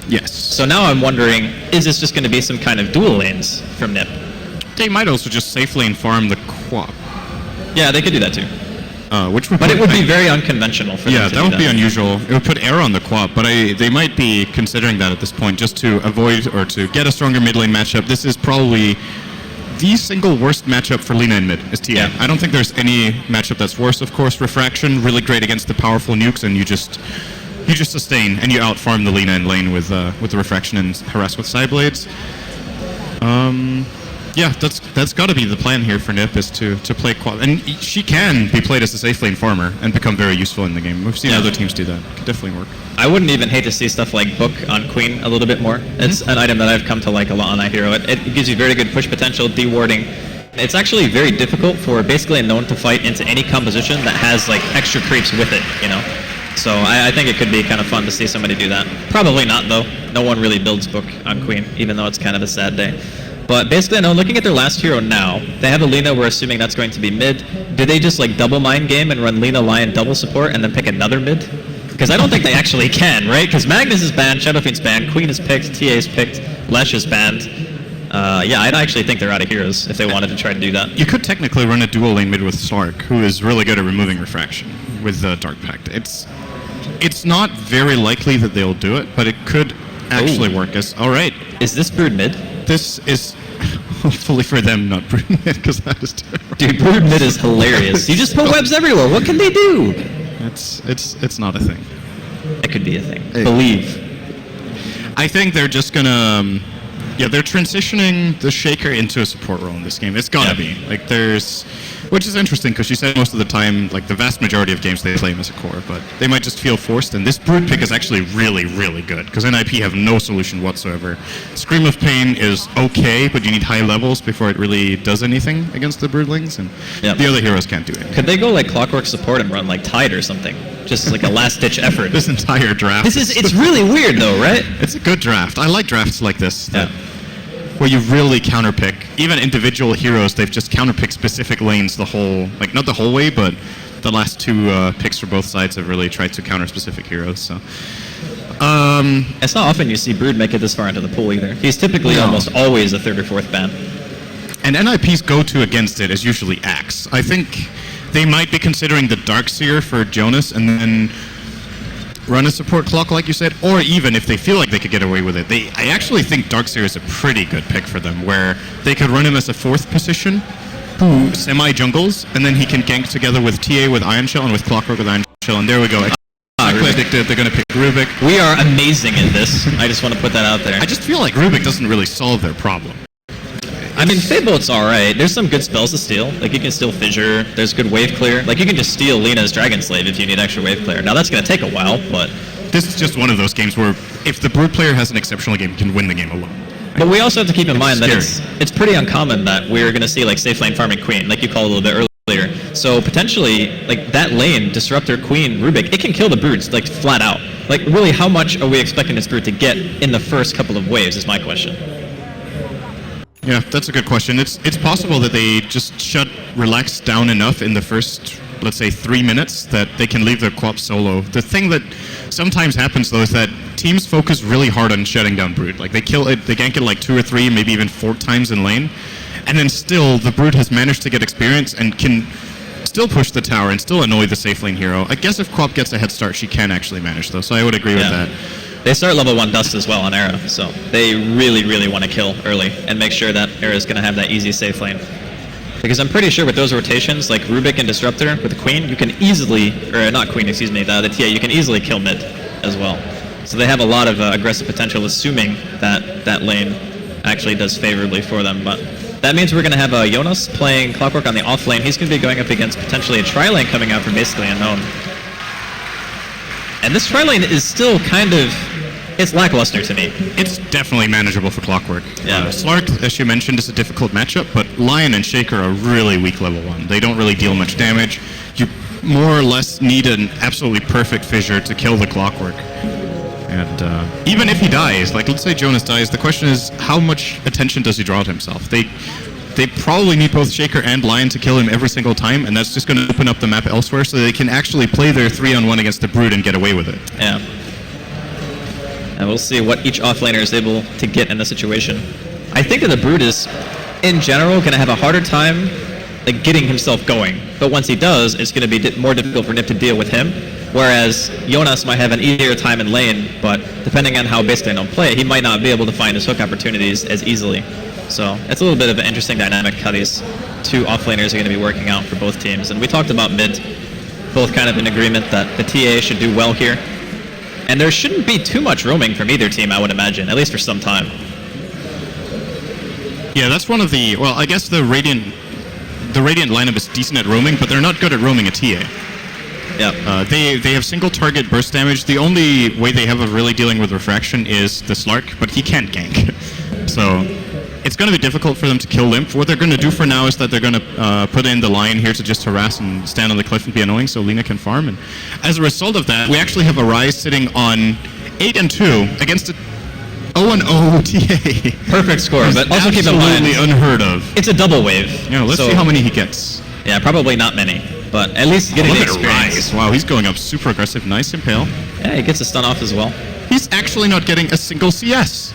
Yes. So now I'm wondering, is this just going to be some kind of dual lanes from NiP? They might also just safe lane farm the quap. Yeah, they could do that too. But it would be very unconventional for them to do that. Yeah, that would be unusual. It would put air on the quap, but they might be considering that at this point just to avoid or to get a stronger mid lane matchup. This is probably the single worst matchup for Lina in mid, is TA. Yeah. I don't think there's any matchup that's worse, of course. Refraction, really great against the powerful nukes, and you just sustain, and you out-farm the Lina in lane with the Refraction and harass with side blades. Yeah, that's got to be the plan here for NiP, is to play quad. And she can be played as a safe lane farmer and become very useful in the game. We've seen other teams do that. It could definitely work. I wouldn't even hate to see stuff like Book on Queen a little bit more. It's an item that I've come to like a lot on that hero. It gives you very good push potential, dewarding. It's actually very difficult for basically a known to fight into any composition that has like extra creeps with it, you know? So I think it could be kind of fun to see somebody do that. Probably not though. No one really builds Book on Queen, even though it's kind of a sad day. But basically, I know, looking at their last hero now, they have a Lina, we're assuming that's going to be mid. Do they just like double mind game and run Lina, Lion, double support, and then pick another mid? Because I don't think they actually can, right? Because Magnus is banned, Shadowfiend's banned, Queen is picked, TA is picked, Lesh is banned. Yeah, I'd actually think they're out of heroes if they wanted to try to do that. You could technically run a dual lane mid with Slark, who is really good at removing Refraction with Dark Pact. It's not very likely that they'll do it, but it could actually work. All right. Is this Brood mid? This is hopefully for them, not Brood mid, because that is terrible. Dude, Brood mid is hilarious. You just put webs everywhere. What can they do? It's not a thing. It could be a thing. Believe. I think they're just gonna, they're transitioning the Shaker into a support role in this game. It's gotta be. Like which is interesting because she said most of the time, like the vast majority of games they play him as a core, but they might just feel forced. And this Brood pick is actually really, really good because NiP have no solution whatsoever. Scream of Pain is okay, but you need high levels before it really does anything against the Broodlings, and the other heroes can't do it. Could they go like Clockwork support and run like Tide or something? Just like a last-ditch effort. This entire draft. It's really weird though, right? It's a good draft. I like drafts like this. Where you really counterpick. Even individual heroes, they've just counterpicked specific lanes the whole, like not the whole way, but the last two picks for both sides have really tried to counter specific heroes. So, it's not often you see Brood make it this far into the pool either. He's typically almost always a third or fourth ban. And NiP's go-to against it is usually Axe. I think they might be considering the Darkseer for Jonas and then run a support clock, like you said, or even if they feel like they could get away with it. I actually think Darkseer is a pretty good pick for them, where they could run him as a fourth position, who semi-jungles, and then he can gank together with TA with Iron Shell and with Clockwork with Iron Shell, and there we go. Addicted, they're going to pick Rubik. We are amazing in this. I just want to put that out there. I just feel like Rubik doesn't really solve their problem. I mean, Fatebolt's alright. There's some good spells to steal. Like, you can steal Fissure. There's good wave clear. Like, you can just steal Lina's Dragon Slave if you need extra wave clear. Now, that's going to take a while, but... This is just one of those games where if the Brood player has an exceptional game, he can win the game alone. But we also have to keep in mind that it's pretty uncommon that we're going to see, like, safe lane farming Queen, like you called a little bit earlier. So, potentially, like, that lane, Disruptor, Queen, Rubik, it can kill the Broods, like, flat out. Like, really, how much are we expecting this Brood to get in the first couple of waves is my question. Yeah, that's a good question. It's possible that they just shut Relax down enough in the first, let's say, 3 minutes that they can leave their co-op solo. The thing that sometimes happens, though, is that teams focus really hard on shutting down Brood. Like, they gank it like 2 or 3, maybe even 4 times in lane, and then still, the Brood has managed to get experience and can still push the tower and still annoy the safe lane hero. I guess if co-op gets a head start, she can actually manage, though, so I would agree with that. They start level 1 Dust as well on Era, so they really, really want to kill early and make sure that Era is going to have that easy safe lane. Because I'm pretty sure with those rotations, like Rubik and Disruptor with the Queen, you can easily, or not Queen, excuse me, the TA, you can easily kill mid as well. So they have a lot of aggressive potential, assuming that that lane actually does favorably for them. But that means we're going to have Jonas playing Clockwork on the off lane. He's going to be going up against potentially a tri-lane coming out from basically unknown. And this tri-lane is still kind of, it's lackluster to me. It's definitely manageable for Clockwork. Yeah. Slark, as you mentioned, is a difficult matchup, but Lion and Shaker are really weak level 1. They don't really deal much damage. You more or less need an absolutely perfect Fissure to kill the Clockwork. And even if he dies, like let's say Jonas dies, the question is how much attention does he draw to himself? They probably need both Shaker and Lion to kill him every single time, and that's just going to open up the map elsewhere so they can actually play their 3-on-1 against the Brood and get away with it. Yeah. And we'll see what each offlaner is able to get in the situation. I think that the Brood is, in general, going to have a harder time like getting himself going. But once he does, it's going to be more difficult for NiP to deal with him. Whereas Jonas might have an easier time in lane, but depending on how basically don't play, he might not be able to find his hook opportunities as easily. So it's a little bit of an interesting dynamic how these two offlaners are going to be working out for both teams. And we talked about mid, both kind of in agreement that the TA should do well here. And there shouldn't be too much roaming from either team, I would imagine, at least for some time. Yeah, that's one of the, well, I guess the Radiant lineup is decent at roaming, but they're not good at roaming a TA. Yeah. They have single target burst damage. The only way they have of really dealing with refraction is the Slark, but he can't gank. So it's going to be difficult for them to kill Limp. What they're going to do for now is that they're going to put in the Lion here to just harass and stand on the cliff and be annoying so Lina can farm. And as a result of that, we actually have a Ryze sitting on 8-2 against a 0-0 TA. Perfect score, but also keep in mind, absolutely unheard of. it's a double wave. Yeah, let's see how many he gets. Yeah, probably not many, but at least getting the Look at experience. Ryze. Wow, he's going up super aggressive. Nice impale. Yeah, he gets a stun off as well. He's actually not getting a single CS.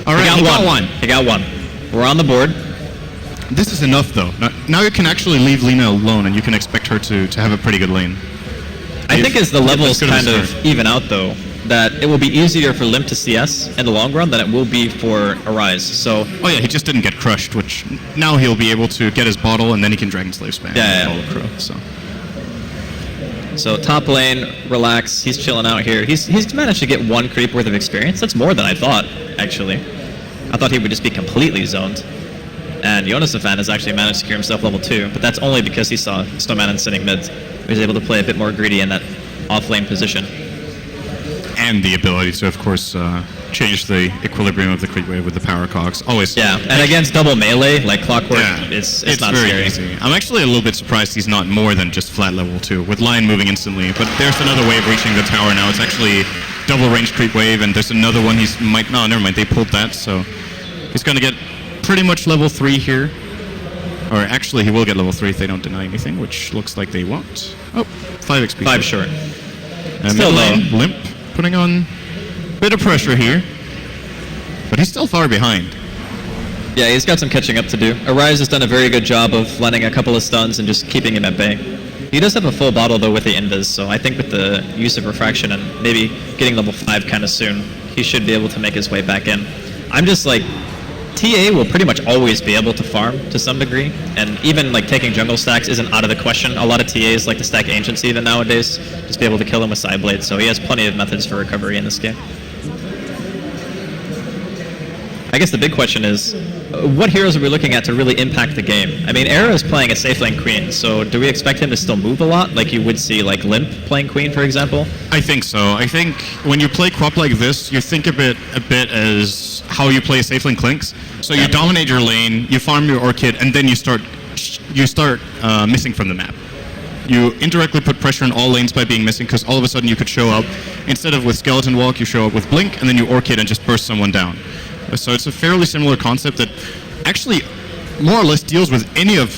All right, He got one. He got one. We're on the board. This is enough, though. Now you can actually leave Lina alone, and you can expect her to have a pretty good lane. I think as the levels good of a kind of start. even out, though, that it will be easier for Limp to CS in the long run than it will be for a Ryze. So Oh yeah, he just didn't get crushed, which now he'll be able to get his bottle, and then he can Dragon Slave spam. Yeah, Follow Crow, So top lane, relax. He's chilling out here. He's managed to get one creep worth of experience. That's more than I thought, actually. I thought he would just be completely zoned. And Jonas has actually managed to secure himself level 2, but that's only because he saw Snowman sitting mid. He was able to play a bit more greedy in that off lane position. and the ability to, of course, change the equilibrium of the creep wave with the power cogs. Always. Yeah, and against double melee, like Clockwork, Yeah, it's not very scary. easy. I'm actually a little bit surprised he's not more than just flat level 2, with Lion moving instantly. But there's another wave reaching the tower now. It's actually double range creep wave, and there's another one no, never mind, they pulled that, so he's going to get pretty much level 3 here. Or actually, he will get level 3 if they don't deny anything, which looks like they won't. Oh, 5 XP. 5 short. Still low. lane, Limp, putting on a bit of pressure here. But he's still far behind. Yeah, he's got some catching up to do. Arise has done a very good job of landing a couple of stuns and just keeping him at bay. He does have a full bottle though with the invis, so I think with the use of refraction and maybe getting level 5 kind of soon, he should be able to make his way back in. I'm just like, TA will pretty much always be able to farm to some degree, and even like taking jungle stacks isn't out of the question. A lot of TAs like to stack Ancients even nowadays, just be able to kill them with side blades, so he has plenty of methods for recovery in this game. I guess the big question is, what heroes are we looking at to really impact the game? I mean, Era is playing a safe lane Queen, so do we expect him to still move a lot, like you would see like Limp playing Queen, for example? I think so. I think when you play Quap like this, you think of it a bit as how you play safe lane Clinks. So you dominate your lane, you farm your Orchid, and then you start missing from the map. You indirectly put pressure on all lanes by being missing, because all of a sudden you could show up, instead of with Skeleton Walk, you show up with Blink, and then you Orchid and just burst someone down. So it's a fairly similar concept that actually more or less deals with any of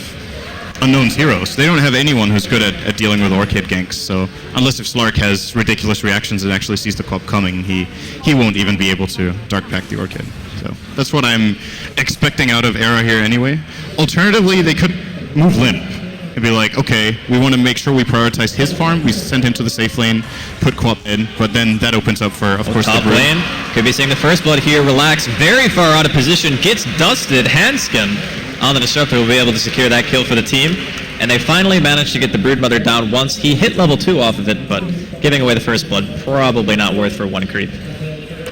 Unknown's heroes. They don't have anyone who's good at dealing with Orchid ganks, so unless if Slark has ridiculous reactions and actually sees the Quap coming, he won't even be able to Dark Pack the Orchid. So that's what I'm expecting out of Era here anyway. Alternatively, they could move Limp. It'd be like, okay, we want to make sure we prioritize his farm, we send him to the safe lane, put Quap in, but then that opens up for, of course, top the Brood. lane. Could be seeing the first blood here. Relax, very far out of position, gets dusted. Handskin on the Disruptor will be able to secure that kill for the team. And they finally managed to get the Broodmother down once. He hit level 2 off of it, but giving away the first blood, probably not worth for one creep.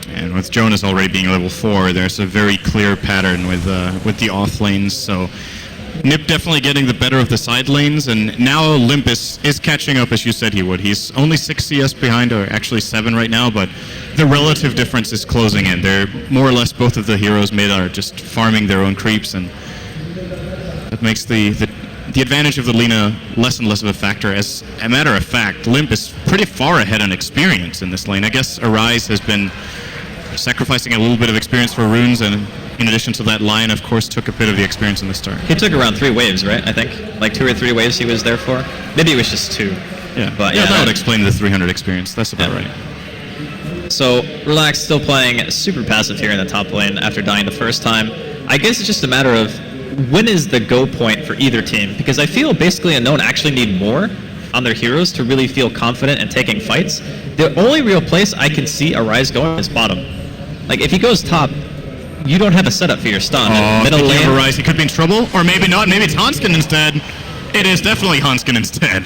And with Jonas already being level 4, there's a very clear pattern with the off lanes, so NiP definitely getting the better of the side lanes, and now Limp is catching up as you said he would. He's only 6 CS behind, or actually 7 right now, but the relative difference is closing in. They're more or less both of the heroes mid are just farming their own creeps, and that makes the advantage of the Lina less and less of a factor. As a matter of fact, Limp is pretty far ahead on experience in this lane. I guess Arise has been sacrificing a little bit of experience for runes, and in addition to that, Lion, of course, took a bit of the experience in the start. He took around 3 waves, right? I think like 2 or 3 waves he was there for. Maybe it was just 2. Yeah, But that would explain the 300 experience. That's about right. So Relax still playing super passive here in the top lane after dying the first time. I guess it's just a matter of when is the go point for either team, because I feel basically Unknown actually need more on their heroes to really feel confident in taking fights. The only real place I can see Arise going is bottom. Like if he goes top, you don't have a setup for your stun. Middle lane, Arise, he could be in trouble, or maybe not. Maybe it's Hanskin instead. It is definitely Hanskin instead.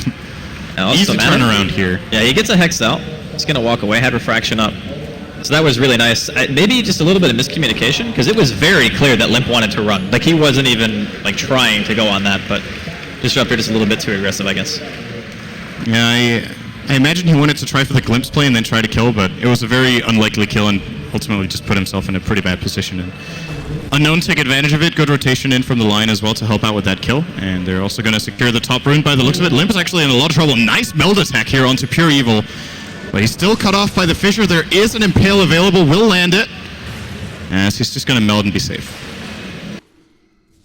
Easy turnaround here. Yeah, he gets a Hex out. He's gonna walk away, had Refraction up. So that was really nice. Maybe just a little bit of miscommunication, because it was very clear that Limp wanted to run. Like he wasn't even like trying to go on that, but Disruptor just a little bit too aggressive, I guess. Yeah, I imagine he wanted to try for the glimpse play and then try to kill, but it was a very unlikely kill and ultimately just put himself in a pretty bad position. And Unknown take advantage of it. Good rotation in from the line as well to help out with that kill. And they're also going to secure the top rune by the looks of it. Limp is actually in a lot of trouble. Nice meld attack here onto Pure Evil. But he's still cut off by the Fissure. There is an Impale available. Will land it. As he's just going to meld and be safe.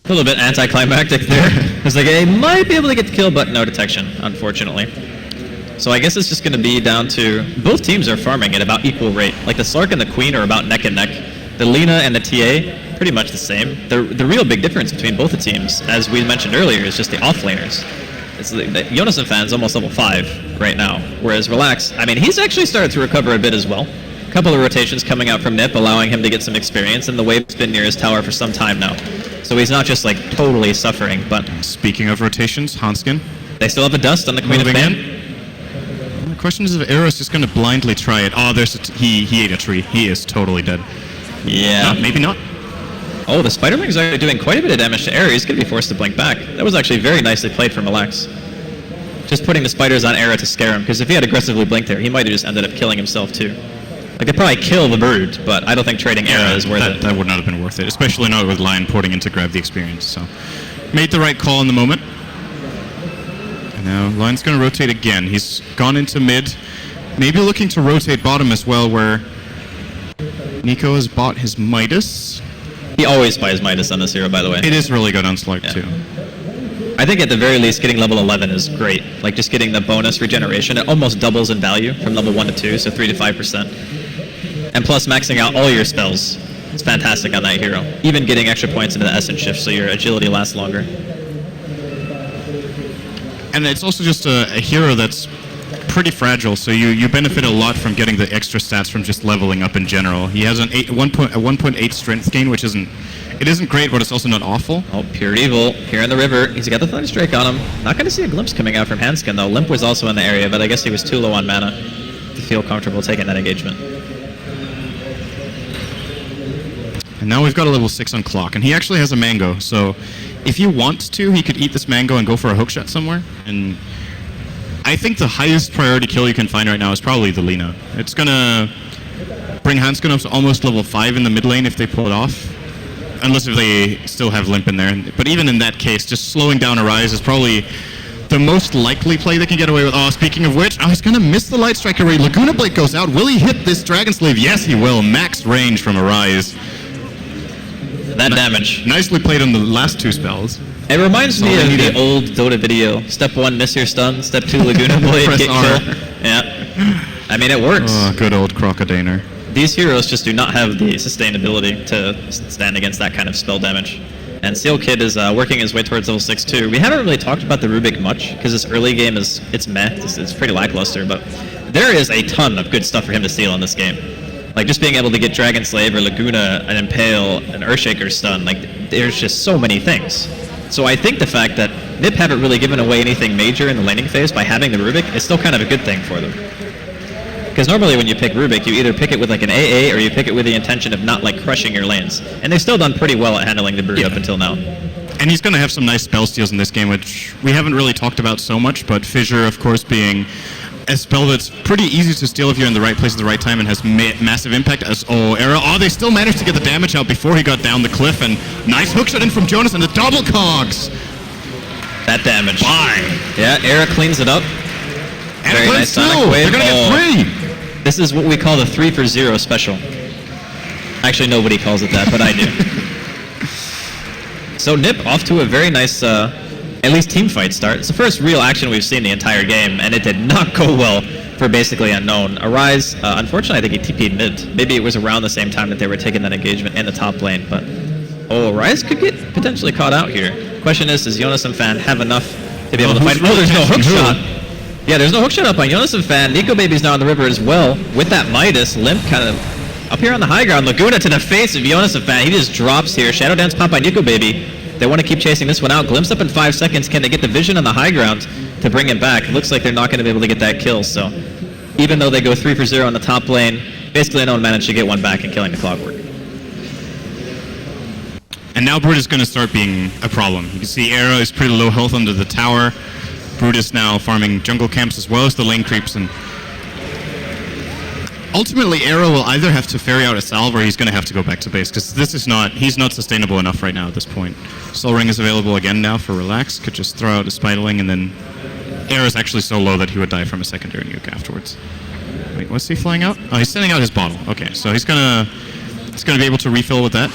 A little bit anticlimactic there. It's like, he might be able to get the kill, but no detection, unfortunately. So I guess it's just going to be down to both teams are farming at about equal rate. Like the Slark and the Queen are about neck and neck. The Lina and the TA, pretty much the same. The real big difference between both the teams, as we mentioned earlier, is just the offlaners. It's the Jonas and Fan's almost level 5 right now, whereas Relax, I mean, he's actually started to recover a bit as well. A couple of rotations coming out from NiP, allowing him to get some experience, and the wave's been near his tower for some time now. So he's not just like totally suffering, but... Speaking of rotations, Hanskin. They still have a dust on the Queen of Fan. The question is if Era's just going to blindly try it. Oh, he ate a tree. He is totally dead. Yeah. No, maybe not. Oh, the Spider-Man is actually doing quite a bit of damage to Era. He's going to be forced to blink back. That was actually very nicely played from Relax. Just putting the spiders on Era to scare him, because if he had aggressively blinked there, he might have just ended up killing himself too. I could probably kill the bird, but I don't think trading Era is worth it. That would not have been worth it, especially not with Lion porting in to grab the experience. So, made the right call in the moment. And now Lion's going to rotate again. He's gone into mid, maybe looking to rotate bottom as well, where Nico has bought his Midas. He always buys Midas on this hero, by the way. It is really good on Slark too. I think at the very least, getting level 11 is great. Like just getting the bonus regeneration, it almost doubles in value from level 1 to 2, so 3 to 5%. And plus maxing out all your spells. It's fantastic on that hero. Even getting extra points into the Essence Shift so your agility lasts longer. And it's also just a hero that's pretty fragile, so you benefit a lot from getting the extra stats from just leveling up in general. He has a 1.8 strength gain, which isn't great, but it's also not awful. Oh, Pure Evil here in the river. He's got the Thunderstrike on him. Not going to see a glimpse coming out from Hanskin though. Limp was also in the area, but I guess he was too low on mana to feel comfortable taking that engagement. And now we've got a level 6 on Clock, and he actually has a mango, so if he wants to, he could eat this mango and go for a hookshot somewhere. And I think the highest priority kill you can find right now is probably the Lina. It's gonna bring Hanskin up to almost level 5 in the mid lane if they pull it off. Unless if they still have Limp in there. But even in that case, just slowing down Arise is probably the most likely play they can get away with. Oh, speaking of which, he's gonna miss the Light Strike array. Laguna Blade goes out. Will he hit this Dragon Slave? Yes, he will. Max range from Arise. That damage. Nicely played on the last 2 spells. It reminds me of the old Dota video. Step 1, miss your stun. Step 2, Laguna Blade, get kill. Yeah. I mean, it works. Oh, good old Crocodiner. These heroes just do not have the sustainability to stand against that kind of spell damage. And Seal Kid is working his way towards level 6 too. We haven't really talked about the Rubik much, because this early game it's meh. It's pretty lackluster, but there is a ton of good stuff for him to steal in this game. Like just being able to get Dragon Slave or Laguna, an Impale, an Earthshaker stun, like there's just so many things. So I think the fact that NiP haven't really given away anything major in the laning phase by having the Rubik is still kind of a good thing for them. Because normally when you pick Rubik, you either pick it with like an AA or you pick it with the intention of not like crushing your lanes. And they've still done pretty well at handling the Brood up until now. And he's going to have some nice spell steals in this game, which we haven't really talked about so much, but Fissure, of course, being a spell that's pretty easy to steal if you're in the right place at the right time and has massive impact as Era. Oh, they still managed to get the damage out before he got down the cliff, and nice hookshot in from Jonas and the double cogs. That damage. Bye. Yeah, Era cleans it up. And very nice Sonic Wave. They're going to get 3. This is what we call the 3 for 0 special. Actually, nobody calls it that, but I do. So NiP off to a very nice at least team fight start. It's the first real action we've seen the entire game, and it did not go well for basically unknown. Arise, unfortunately, I think he TP'd mid. Maybe it was around the same time that they were taking that engagement in the top lane, but Arise could get potentially caught out here. Question is, does Jonas and Fan have enough to be able to fight? Oh, there's no hook shot. Yeah, there's no hook shot up on Jonas and Fan. Nico Baby's now on the river as well with that Midas. Limp kind of up here on the high ground. Laguna to the face of Jonas and Fan. He just drops here. Shadow Dance pop by Nico Baby. They want to keep chasing this one out. Glimpse up in 5 seconds. Can they get the vision on the high ground to bring him back? It looks like they're not going to be able to get that kill. So even though they go 3 for 0 on the top lane, basically no one managed to get one back and killing the Clockwork. And now Brute is going to start being a problem. You can see Era is pretty low health under the tower. Brute is now farming jungle camps as well as the lane creeps, and ultimately Era will either have to ferry out a salve or he's going to have to go back to base, because he's not sustainable enough right now at this point. Soul Ring is available again now for Relax, could just throw out a Spiderling, and then Era is actually so low that he would die from a secondary nuke afterwards. Wait, what's he flying out? Oh, he's sending out his bottle. Okay, so he's gonna be able to refill with that.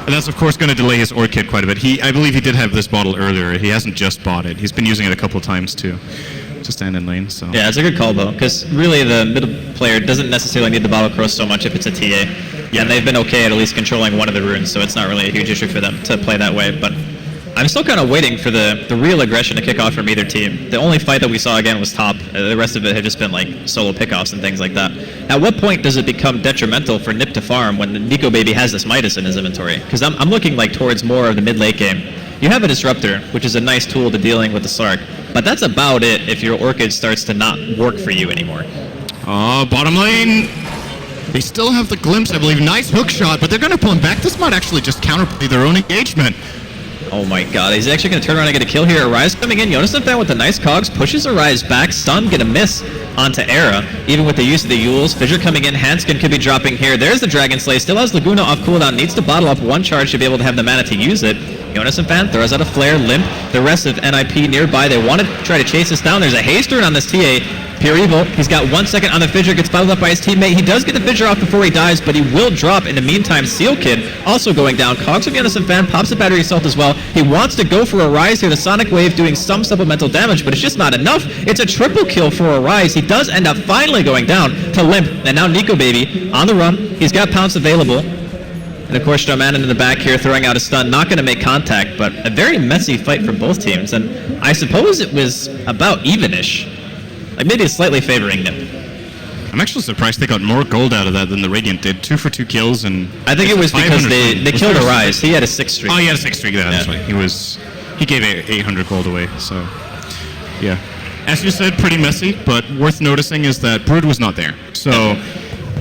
And that's of course going to delay his Orb kit quite a bit. I believe he did have this bottle earlier. He hasn't just bought it. He's been using it a couple of times to stand in lane. So yeah, it's a good call though, because really the middle player doesn't necessarily need the bottle cross so much if it's a TA. Yeah, and they've been okay at least controlling one of the runes, so it's not really a huge issue for them to play that way. But I'm still kind of waiting for the real aggression to kick off from either team. The only fight that we saw again was top. The rest of it had just been like solo pickoffs and things like that. At what point does it become detrimental for NiP to farm when the Nico Baby has this Midas in his inventory? Because I'm looking like towards more of the mid-late game. You have a Disruptor, which is a nice tool to dealing with the Slark, but that's about it if your Orchid starts to not work for you anymore. Oh, bottom lane. They still have the Glimpse, I believe. Nice hook shot, but they're going to pull him back. This might actually just counterplay their own engagement. Oh my god, he's actually going to turn around and get a kill here. Arise coming in. Jonas and Fan with the nice cogs, pushes Arise back. Stun going to miss onto Era, even with the use of the Yules. Fissure coming in. Hanskin could be dropping here. There's the Dragon Slay. Still has Laguna off cooldown. Needs to bottle up one charge to be able to have the mana to use it. Jonas and Fan throws out a flare. Limp. The rest of NiP nearby. They want to try to chase this down. There's a haste turn on this TA. Pure Evil, he's got 1 second on the Fissure, gets bottled up by his teammate. He does get the Fissure off before he dies, but he will drop. In the meantime, Seal Kid also going down. Cogs of Jonas and Fan pops a Battery Assault as well. He wants to go for Arise here. The Sonic Wave doing some supplemental damage, but it's just not enough. It's a triple kill for Arise. He does end up finally going down to Limp, and now Nico Baby on the run. He's got Pounce available. And of course, Strowman in the back here throwing out a stun. Not going to make contact, but a very messy fight for both teams. And I suppose it was about even-ish. Like maybe slightly favoring NiP. I'm actually surprised they got more gold out of that than the Radiant did. 2 for 2 kills, and I think it was because they killed Arise. He had a 6 streak. Oh, he had a 6 streak. Yeah, that's right. He gave 800 gold away. So yeah, as you said, pretty messy. But worth noticing is that Brood was not there. So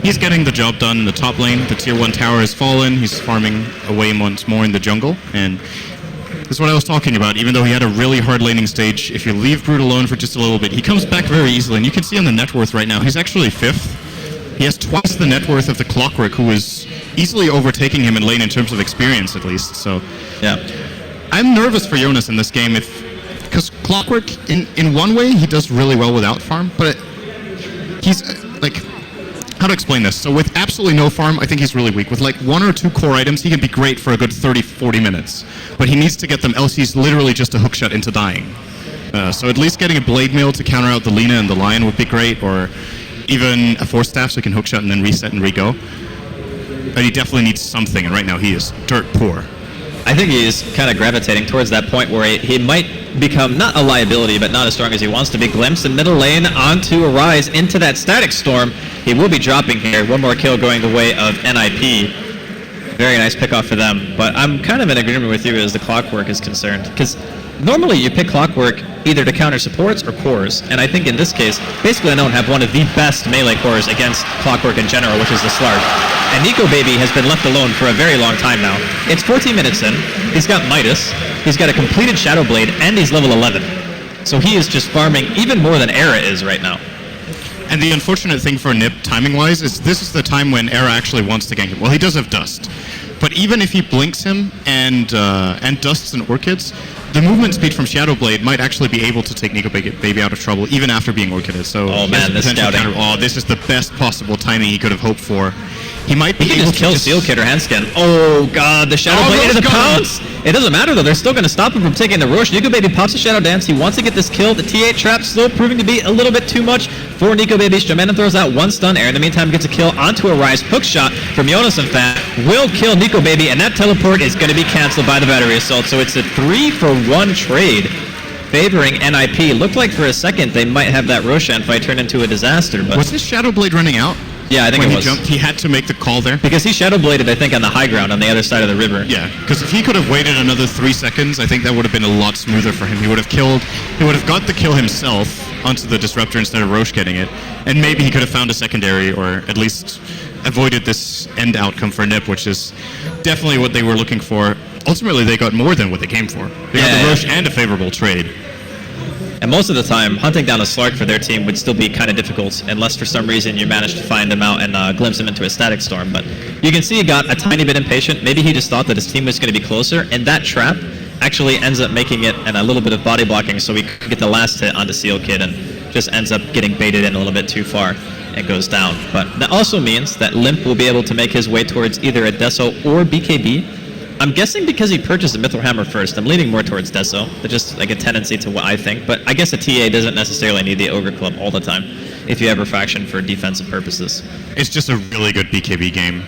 he's getting the job done in the top lane. The tier 1 tower has fallen. He's farming away once more in the jungle, and that's what I was talking about. Even though he had a really hard laning stage, if you leave Brood alone for just a little bit, he comes back very easily. And you can see on the net worth right now, he's actually 5th. He has twice the net worth of the Clockwork, who is easily overtaking him in lane in terms of experience, at least. So yeah, I'm nervous for Jonas in this game, because Clockwork, in one way, he does really well without farm, but he's like, how to explain this? So with absolutely no farm, I think he's really weak. With like 1 or 2 core items, he can be great for a good 30-40 minutes. But he needs to get them, else he's literally just a hookshot into dying. So at least getting a Blade Mail to counter out the Lina and the Lion would be great, or even a Force Staff so he can hookshot and then reset and re-go. But he definitely needs something, and right now he is dirt poor. I think he's kind of gravitating towards that point where he might become not a liability, but not as strong as he wants to be. Glimpse in middle lane onto Arise into that Static Storm. He will be dropping here. One more kill going the way of NiP. Very nice pickoff for them. But I'm kind of in agreement with you as the Clockwork is concerned, because normally you pick Clockwork either to counter supports or cores, and I think in this case, basically Unknown have one of the best melee cores against Clockwork in general, which is the Slark. And Nico Baby has been left alone for a very long time now. It's 14 minutes in, he's got Midas, he's got a completed Shadow Blade, and he's level 11. So he is just farming even more than Era is right now. And the unfortunate thing for NiP, timing-wise, is this is the time when Era actually wants to gank him. Well, he does have Dust. But even if he blinks him and dusts and Orchids, the movement speed from Shadow Blade might actually be able to take Nico Baby out of trouble, even after being Orchided. So oh man, this scouting. This is the best possible timing he could have hoped for. He might be able to just kill Seal Kid or Handskin. Oh god, the Shadow Blade into the pounce! It doesn't matter though, they're still going to stop him from taking the Roche. Nico Baby pops a Shadow Dance, he wants to get this kill. The T8 trap still proving to be a little bit too much. for Nico Baby. Stramanen throws out one stun. Air in the meantime gets a kill onto a Rise. Hook shot from Jonas and Fan will kill Nico Baby, and that teleport is going to be canceled by the battery assault. So it's a 3-for-1 trade favoring NiP. Looked like for a second they might have that Roshan fight turn into a disaster. But was his Shadow Blade running out? Yeah, I think when it was. He jumped, he had to make the call there. Because he Shadow Bladed, I think, on the high ground on the other side of the river. Yeah, because if he could have waited another 3 seconds, I think that would have been a lot smoother for him. He would have got the kill himself onto the Disruptor instead of Roche getting it, and maybe he could have found a secondary, or at least avoided this end outcome for NiP, which is definitely what they were looking for. Ultimately, they got more than what they came for. They got the Roche and a favorable trade. And most of the time, hunting down a Slark for their team would still be kind of difficult, unless for some reason you managed to find him out and glimpse him into a Static Storm. But you can see he got a tiny bit impatient. Maybe he just thought that his team was going to be closer, and that trap actually ends up making it and a little bit of body blocking so we could get the last hit onto Seal Kid, and just ends up getting baited in a little bit too far and goes down. But that also means that Limp will be able to make his way towards either a Deso or BKB. I'm guessing because he purchased a Mithril Hammer first. I'm leaning more towards Deso. That's just like a tendency to what I think. But I guess a TA doesn't necessarily need the Ogre Club all the time if you have Refraction for defensive purposes. It's just a really good BKB game.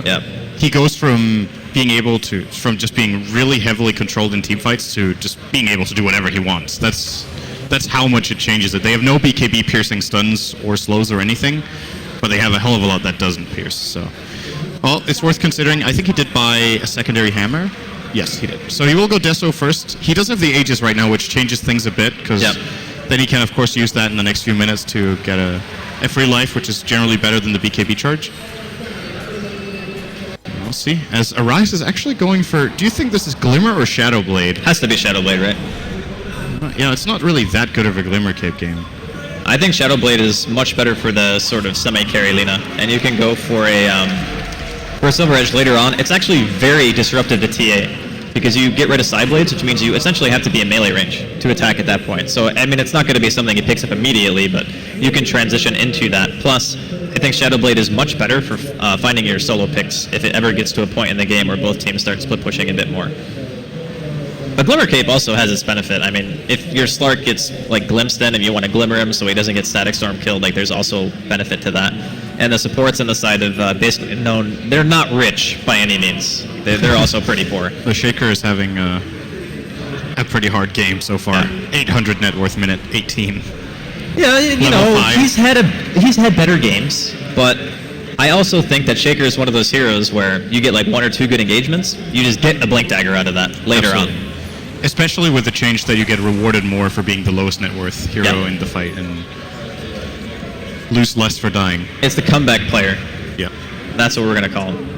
Yeah. He goes from just being really heavily controlled in teamfights to just being able to do whatever he wants. That's how much it changes it. They have no BKB piercing stuns or slows or anything, but they have a hell of a lot that doesn't pierce, so... Well, it's worth considering. I think he did buy a secondary hammer. Yes, he did. So he will go Deso first. He does have the Aegis right now, which changes things a bit, because then he can, of course, use that in the next few minutes to get a free life, which is generally better than the BKB charge. We'll see. As Arise is actually going for... Do you think this is Glimmer or Shadow Blade? Has to be Shadow Blade, right? Yeah, it's not really that good of a Glimmer Cape game. I think Shadow Blade is much better for the sort of semi-carry Lina, and you can go for a Silver Edge later on. It's actually very disruptive to TA, because you get rid of side blades, which means you essentially have to be in melee range to attack at that point. So, I mean, it's not going to be something he picks up immediately, but you can transition into that. Plus, I think Shadow Blade is much better for finding your solo picks if it ever gets to a point in the game where both teams start split pushing a bit more. But Glimmer Cape also has its benefit. I mean, if your Slark gets like glimpsed in and you want to glimmer him so he doesn't get Static Storm killed, like there's also benefit to that. And the supports on the side of basically known, they're not rich by any means. They're also pretty poor. The Shaker is having a pretty hard game so far. 800 net worth minute 18. Yeah, you know, he's had better games, but I also think that Shaker is one of those heroes where you get like 1 or 2 good engagements, you just get a Blink Dagger out of that later on. Especially with the change that you get rewarded more for being the lowest net worth hero in the fight and lose less for dying. It's the comeback player. Yeah. That's what we're going to call him.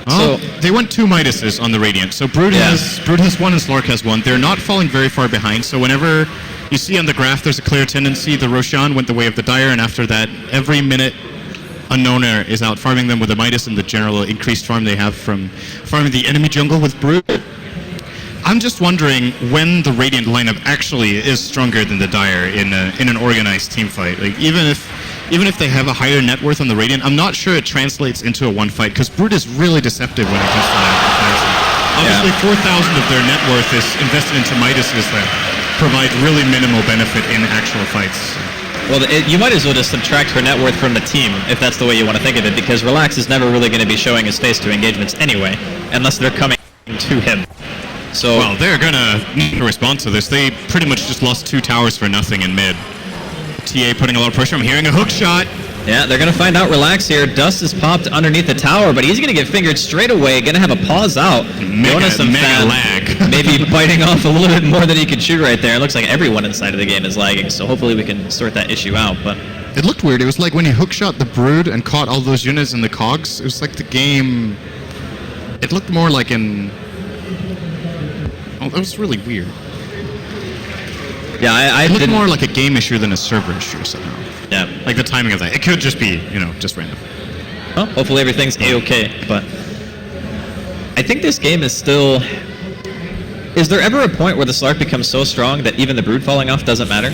Oh, so they went 2 Midases on the Radiant. So Brood has 1 and Slark has 1. They're not falling very far behind. So whenever you see on the graph there's a clear tendency, the Roshan went the way of the Dire, and after that, every minute Unknowner is out farming them with a Midas and the general increased farm they have from farming the enemy jungle with Brood. I'm just wondering when the Radiant lineup actually is stronger than the Dire in an organized team fight. Like even if they have a higher net worth on the Radiant, I'm not sure it translates into a one fight, because Brood is really deceptive when it comes to that. Obviously, 4,000 of their net worth is invested into Midases that provide really minimal benefit in actual fights. Well, you might as well just subtract her net worth from the team, if that's the way you want to think of it, because Relax is never really going to be showing his face to engagements anyway, unless they're coming to him. So, well, they're going to respond to this. They pretty much just lost 2 towers for nothing in mid. TA putting a lot of pressure. I'm hearing a hook shot. Yeah, they're going to find out Relax here. Dust is popped underneath the tower, but he's going to get fingered straight away. Going to have a pause out. Mega lag. Maybe biting off a little bit more than he could shoot right there. It looks like everyone inside of the game is lagging, so hopefully we can sort that issue out. But it looked weird. It was like when he hookshot the Brood and caught all those units in the cogs. It was like the game... It looked more like in... Oh, that was really weird. Yeah, it looked more like a game issue than a server issue somehow. Yeah. Like the timing of that. It could just be, just random. Well, hopefully everything's A-okay, but I think this game is still... Is there ever a point where the Slark becomes so strong that even the Brood falling off doesn't matter?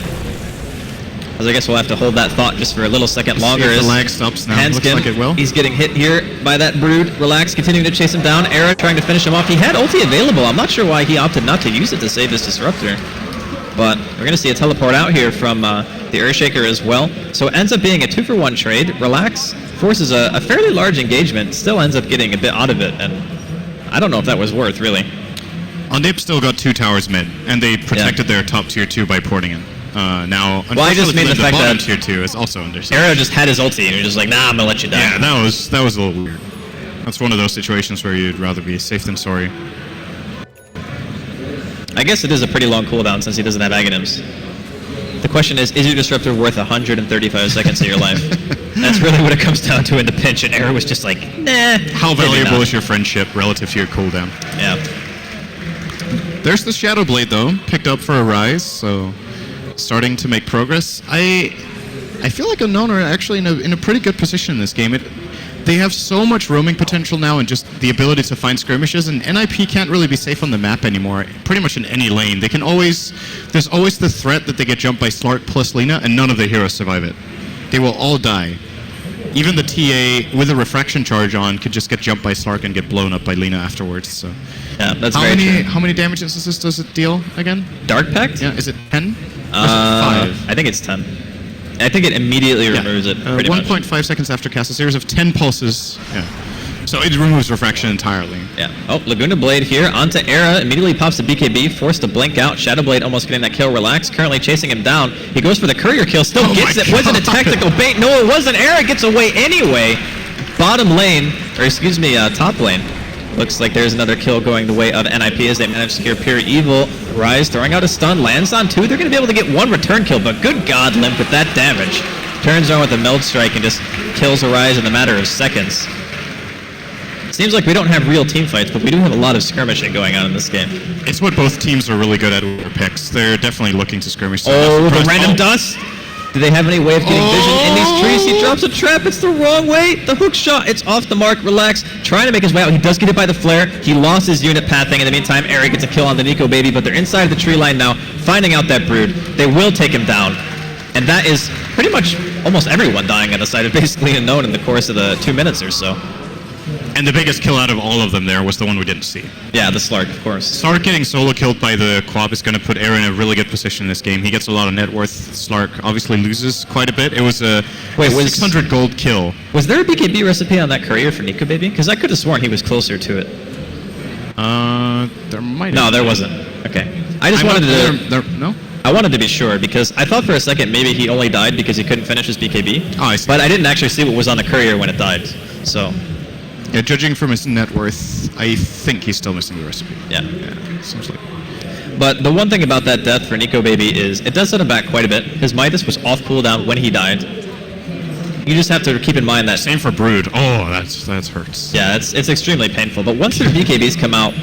Because I guess we'll have to hold that thought just for a little second longer. The lag stops now. Looks like it will. He's getting hit here by that Brood. Relax, continuing to chase him down. Era trying to finish him off. He had ulti available. I'm not sure why he opted not to use it to save his Disruptor. But we're going to see a teleport out here from the Earthshaker as well. So it ends up being a 2-for-1 trade. Relax forces a fairly large engagement, still ends up getting a bit out of it, and I don't know if that was worth, really. NiP still got 2 towers mid, and they protected their top tier 2 by porting in. Now, unfortunately, I just mean the fact bottom that tier 2 is also under. Arrow just had his ulti, and he was just like, nah, I'm going to let you die. Yeah, that was a little weird. That's one of those situations where you'd rather be safe than sorry. I guess it is a pretty long cooldown since he doesn't have Aghanims. The question is your Disruptor worth 135 seconds of your life? That's really what it comes down to in the pinch, and Arrow was just like, nah. How valuable is your friendship relative to your cooldown? Yeah. There's the Shadow Blade, though, picked up for a Rise, so starting to make progress. I feel like Unknown are actually in a pretty good position in this game. They have so much roaming potential now and just the ability to find skirmishes, and NiP can't really be safe on the map anymore, pretty much in any lane. There's always the threat that they get jumped by Slark plus Lina, and none of the heroes survive it. They will all die. Even the TA with a refraction charge on could just get jumped by Slark and get blown up by Lina afterwards. So. Yeah, that's very true. How many damage instances does it deal again? Dark Pact? Yeah, is it 10? Or is it 5? I think it's 10. I think it immediately removes it. 1.5 seconds after cast, a series of 10 pulses. Yeah. So it removes refraction entirely. Yeah. Oh, Laguna Blade here onto Era. Immediately pops the BKB, forced to blink out. Shadow Blade almost getting that kill. Relax, currently chasing him down. He goes for the courier kill, still gets it. Was it a tactical bait? No, it wasn't. Era gets away anyway. Bottom lane, or excuse me, top lane. Looks like there's another kill going the way of NiP as they manage to secure Pure Evil. Rise throwing out a stun, lands on 2. They're going to be able to get 1 return kill, but good God, Limp with that damage. Turns around with a Meld Strike and just kills a Rise in a matter of seconds. Seems like we don't have real team fights, but we do have a lot of skirmishing going on in this game. It's what both teams are really good at with their picks. They're definitely looking to skirmish. Oh, the random dust! Do they have any way of getting vision in these trees? He drops a trap, it's the wrong way! The hook shot, it's off the mark, Relax. Trying to make his way out, he does get hit by the flare. He lost his unit pathing. In the meantime, Eric gets a kill on the Nico baby, but they're inside the tree line now, finding out that brood. They will take him down. And that is pretty much almost everyone dying at the side of basically Unknown in the course of the 2 minutes or so. And the biggest kill out of all of them there was the one we didn't see. Yeah, the Slark, of course. Slark getting solo killed by the Quab is going to put Aaron in a really good position in this game. He gets a lot of net worth. Slark obviously loses quite a bit. It was a 600 gold kill. Was there a BKB recipe on that courier for Nico baby? Because I could have sworn he was closer to it. There might have No, there wasn't. Okay. I just wanted to... No? I wanted to be sure, because I thought for a second maybe he only died because he couldn't finish his BKB. Oh, I see. But I didn't actually see what was on the courier when it died, so... Yeah, judging from his net worth, I think he's still missing the recipe. Yeah. Seems like. But the one thing about that death for Nico baby is it does set him back quite a bit. His Midas was off cooldown when he died. You just have to keep in mind that... Same for Brood. Oh, that hurts. Yeah, it's extremely painful. But once their BKBs come out,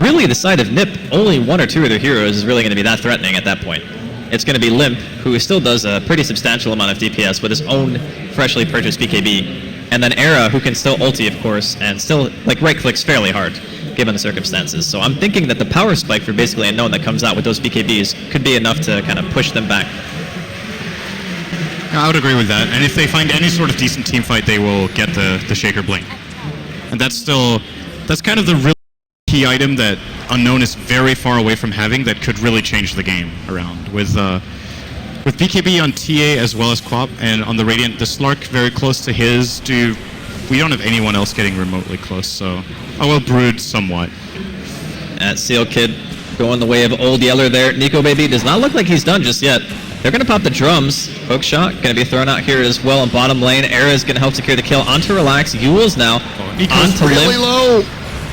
really the side of NiP, only 1 or 2 of their heroes is really going to be that threatening at that point. It's going to be Limp, who still does a pretty substantial amount of DPS with his own freshly purchased BKB. And then Era, who can still ulti, of course, and still right-clicks fairly hard, given the circumstances. So I'm thinking that the power spike for basically Unknown that comes out with those BKBs could be enough to kind of push them back. I would agree with that. And if they find any sort of decent team fight, they will get the Shaker Blink. And that's kind of the real key item that Unknown is very far away from having that could really change the game around. With BKB on TA as well as Quap, and on the Radiant, the Slark very close to his. We don't have anyone else getting remotely close, so... Oh, well, Brood somewhat. At Seal Kid going the way of Old Yeller there. Nico baby does not look like he's done just yet. They're going to pop the drums. Hook shot going to be thrown out here as well in bottom lane. Era is going to help secure the kill onto Relax. Yule's now Nico's really low.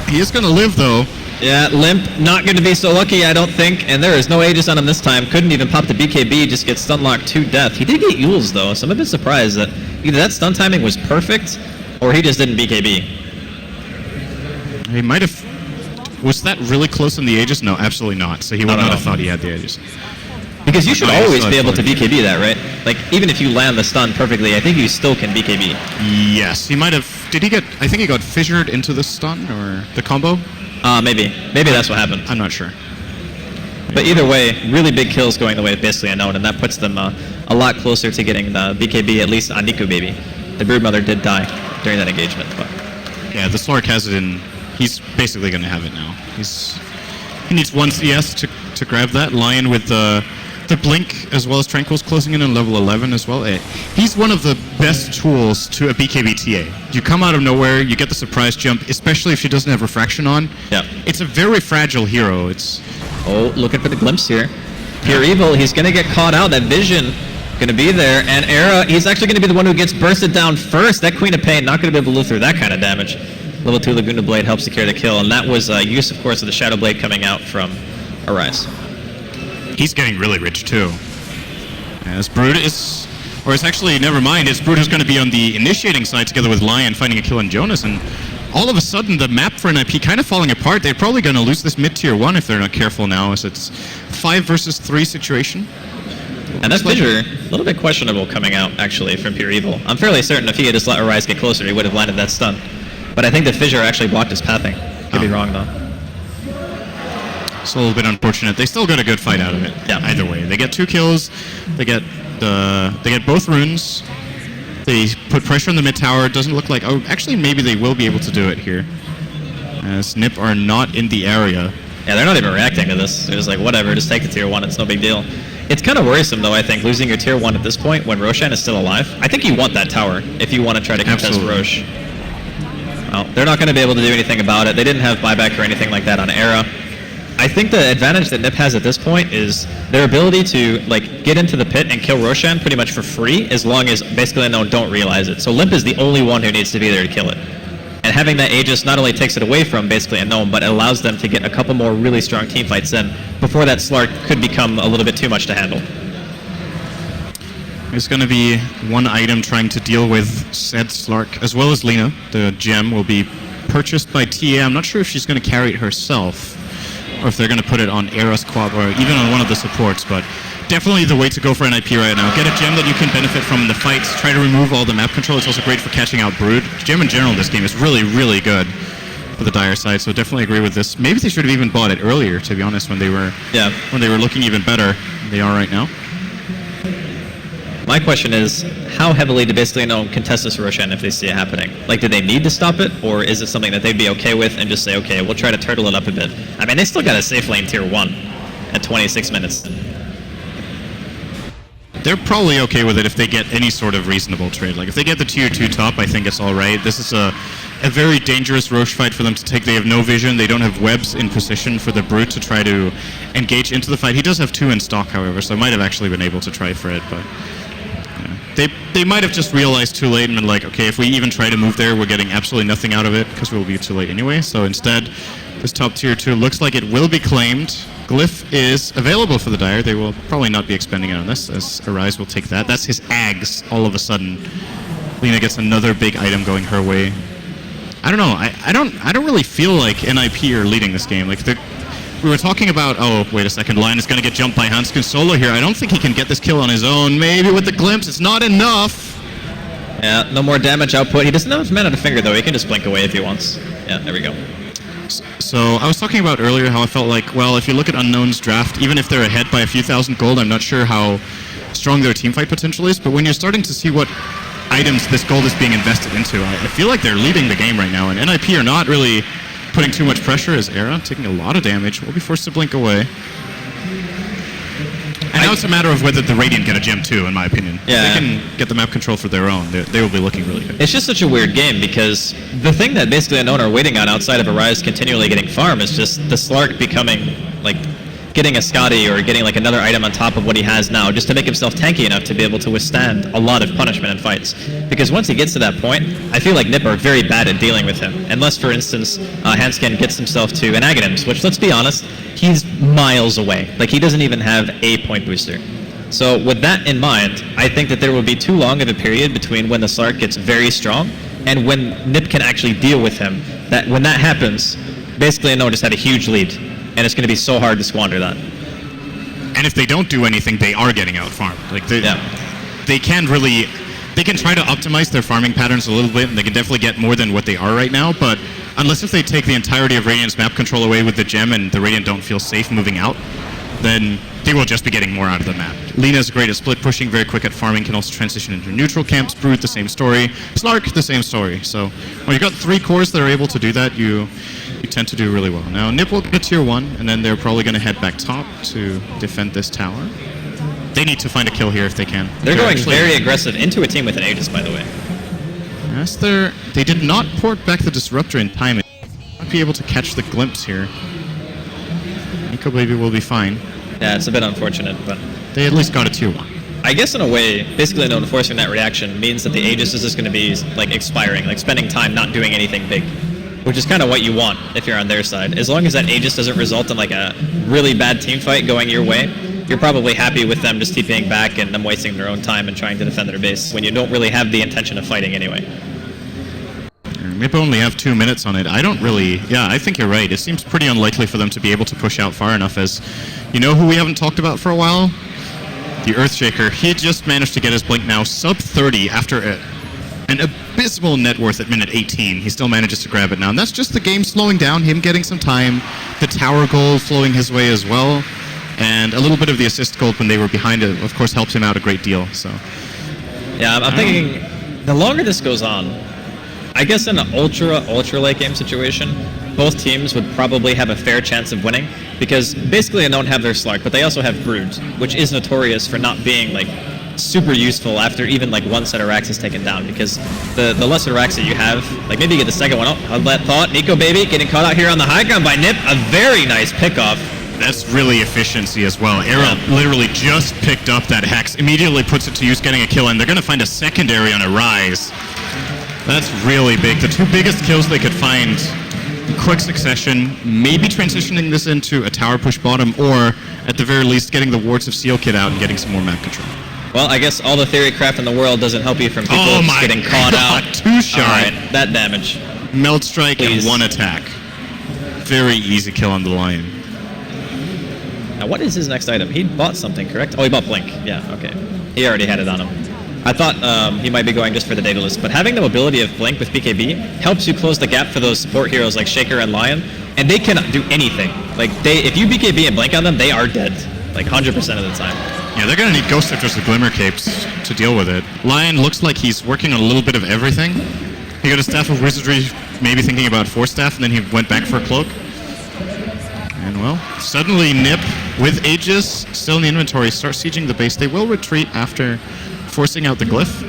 He is going to live, though. Yeah, Limp not going to be so lucky, I don't think. And there is no Aegis on him this time. Couldn't even pop the BKB, just gets stun locked to death. He did get Yules, though, so I'm a bit surprised that either that stun timing was perfect, or he just didn't BKB. He might have... Was that really close on the Aegis? No, absolutely not. So he would not have thought he had the Aegis. Because you should always be able to BKB that, right? Like, even if you land the stun perfectly, I think you still can BKB. Yes, he might have... Did he get... I think he got fissured into the stun, or the combo? Maybe. Maybe that's what happened. I'm not sure. But either way, really big kills going the way of basically Unknown, and that puts them a lot closer to getting the BKB, at least on Nico baby. The Broodmother did die during that engagement. But. Yeah, the Slark has it in... He's basically going to have it now. He needs 1 CS to to grab that. Lion with the blink, as well as Tranquil's closing in on level 11 as well. He's one of the best tools to a BKB TA. You come out of nowhere, you get the surprise jump, especially if she doesn't have refraction on. Yeah. It's a very fragile hero. Oh, looking for the glimpse here. Pure Evil, he's going to get caught out. That vision going to be there. And Era, he's actually going to be the one who gets bursted down first. That Queen of Pain not going to be able to live through that kind of damage. Level 2 Laguna Blade helps secure the kill. And that was use, of course, of the Shadow Blade coming out from Arise. He's getting really rich too. As Brood is, or it's actually, never mind, it's Brood who's going to be on the initiating side together with Lion finding a kill on Jonas, and all of a sudden the map for NiP kind of falling apart. They're probably going to lose this mid-tier 1 if they're not careful now, as it's 5 versus 3 situation. And that fissure, a little bit questionable coming out, actually, from Pure Evil. I'm fairly certain if he had just let Arise get closer, he would have landed that stun. But I think the fissure actually blocked his pathing. Could be wrong, though. It's a little bit unfortunate. They still got a good fight out of it. Yeah. Either way, they get 2 kills. They get both runes. They put pressure on the mid tower. It doesn't look like. Oh, actually, maybe they will be able to do it here, as NiP are not in the area. Yeah, they're not even reacting to this. They're just like, whatever, just take the tier 1. It's no big deal. It's kind of worrisome, though, I think, losing your tier 1 at this point when Roshan is still alive. I think you want that tower if you want to try to contest Rosh. Well, they're not going to be able to do anything about it. They didn't have buyback or anything like that on Era. I think the advantage that NiP has at this point is their ability to get into the pit and kill Roshan pretty much for free, as long as basically Unknown don't realize it. So Limp is the only one who needs to be there to kill it. And having that Aegis not only takes it away from basically Unknown, but it allows them to get a couple more really strong team fights in before that Slark could become a little bit too much to handle. There's going to be one item trying to deal with said Slark, as well as Lina. The gem will be purchased by TA. I'm not sure if she's going to carry it herself, or if they're going to put it on Era's quad, or even on one of the supports, but definitely the way to go for NiP right now. Get a gem that you can benefit from in the fights, try to remove all the map control. It's also great for catching out Brood. Gem in general in this game is really, really good for the Dire side, so definitely agree with this. Maybe they should have even bought it earlier, to be honest, when they were looking even better than they are right now. My question is, how heavily do basically Unknown contest this Roshan if they see it happening? Do they need to stop it, or is it something that they'd be okay with and just say, okay, we'll try to turtle it up a bit? I mean, they still got a safe lane tier 1 at 26 minutes. They're probably okay with it if they get any sort of reasonable trade. If they get the tier 2 top, I think it's alright. This is a very dangerous Rosh fight for them to take. They have no vision. They don't have webs in position for the Brute to try to engage into the fight. He does have 2 in stock, however, so might have actually been able to try for it, but they might have just realized too late and been like, okay, if we even try to move there, we're getting absolutely nothing out of it because we'll be too late anyway. So instead, this top tier 2 looks like it will be claimed. Glyph is available for the Dire. They will probably not be expending it on this, as Arise will take that. That's his Ags all of a sudden. Lina gets another big item going her way. I don't know. I don't really feel like NiP are leading this game. We were talking about, oh, wait a second, Lion is going to get jumped by Hanskin solo here. I don't think he can get this kill on his own. Maybe with the glimpse, it's not enough. Yeah, no more damage output. He doesn't have mana to finger, though. He can just blink away if he wants. Yeah, there we go. So I was talking about earlier how I felt like, well, if you look at Unknown's draft, even if they're ahead by a few thousand gold, I'm not sure how strong their teamfight potential is. But when you're starting to see what items this gold is being invested into, I feel like they're leading the game right now. And NiP are not really putting too much pressure, as Era taking a lot of damage, will be forced to blink away. And now it's a matter of whether the Radiant get a gem too, in my opinion. Yeah. If they can get the map control for their own, they will be looking really good. It's just such a weird game because the thing that basically Unknown are waiting on outside of Arise continually getting farm is just the Slark becoming getting a Scotty or getting another item on top of what he has now, just to make himself tanky enough to be able to withstand a lot of punishment in fights. Because once he gets to that point, I feel like NiP are very bad at dealing with him. Unless, for instance, Hanskin gets himself to an Aghanims, which, let's be honest, he's miles away. He doesn't even have a point booster. So with that in mind, I think that there will be too long of a period between when the Slark gets very strong and when NiP can actually deal with him, that when that happens, basically Unknown just have a huge lead. And it's going to be so hard to squander that. And if they don't do anything, they are getting out farmed. They can try to optimize their farming patterns a little bit, and they can definitely get more than what they are right now, but unless if they take the entirety of Radiant's map control away with the gem and the Radiant don't feel safe moving out, then they will just be getting more out of the map. Lina's great at split pushing, very quick at farming, can also transition into neutral camps. Brood, the same story. Slark, the same story. So when you've got 3 cores that are able to do that, you You tend to do really well. Now, NiP will get tier 1, and then they're probably going to head back top to defend this tower. They need to find a kill here if they can. They're going very aggressive into a team with an Aegis, by the way. Yes, they did not port back the Disruptor in time. Might be able to catch the glimpse here. Nico Baby will be fine. Yeah, it's a bit unfortunate, but... They at least got a tier 1. I guess in a way, basically no forcing that reaction means that the Aegis is just going to be like expiring, like spending time not doing anything big. Which is kind of what you want if you're on their side. As long as that Aegis doesn't result in like a really bad team fight going your way, you're probably happy with them just TPing back and them wasting their own time and trying to defend their base when you don't really have the intention of fighting anyway. NiP only have 2 minutes on it. I don't really... Yeah, I think you're right. It seems pretty unlikely for them to be able to push out far enough as... You know who we haven't talked about for a while? The Earthshaker. He just managed to get his blink now sub 30 after an abysmal net worth at minute 18. He still manages to grab it now. And that's just the game slowing down, him getting some time, the tower goal flowing his way as well, and a little bit of the assist gold when they were behind it, of course, helps him out a great deal. So, yeah, I'm thinking the longer this goes on, I guess in an ultra late game situation, both teams would probably have a fair chance of winning because basically they don't have their Slark, but they also have Brood, which is notorious for not being like super useful after even like one set of racks is taken down because the lesser racks that you have, like maybe you get the second one. Oh, how'd that thought? Nico Baby getting caught out here on the high ground by NiP. A very nice pickoff. That's really efficiency as well. Era literally just picked up that Hex, immediately puts it to use, getting a kill, and they're going to find a secondary on a Rise. That's really big. The two biggest kills they could find in quick succession, maybe transitioning this into a tower push bottom, or at the very least getting the wards of Seal Kit out and getting some more map control. Well, I guess all the theory craft in the world doesn't help you from people just getting caught out. Too sharp. All right, that damage. Melt Strike and one attack. Very easy kill on the Lion. Now, what is his next item? He bought something, correct? Oh, he bought Blink. Yeah, okay. He already had it on him. I thought he might be going just for the data list, but having the mobility of Blink with BKB helps you close the gap for those support heroes like Shaker and Lion, and they cannot do anything. Like, if you BKB and Blink on them, they are dead, like 100% of the time. Yeah, they're going to need Ghost Sifters with Glimmer Capes to deal with it. Lion looks like he's working on a little bit of everything. He got a Staff of Wizardry, maybe thinking about Force Staff, and then he went back for a Cloak. And well, suddenly NiP with Aegis still in the inventory starts sieging the base. They will retreat after forcing out the Glyph.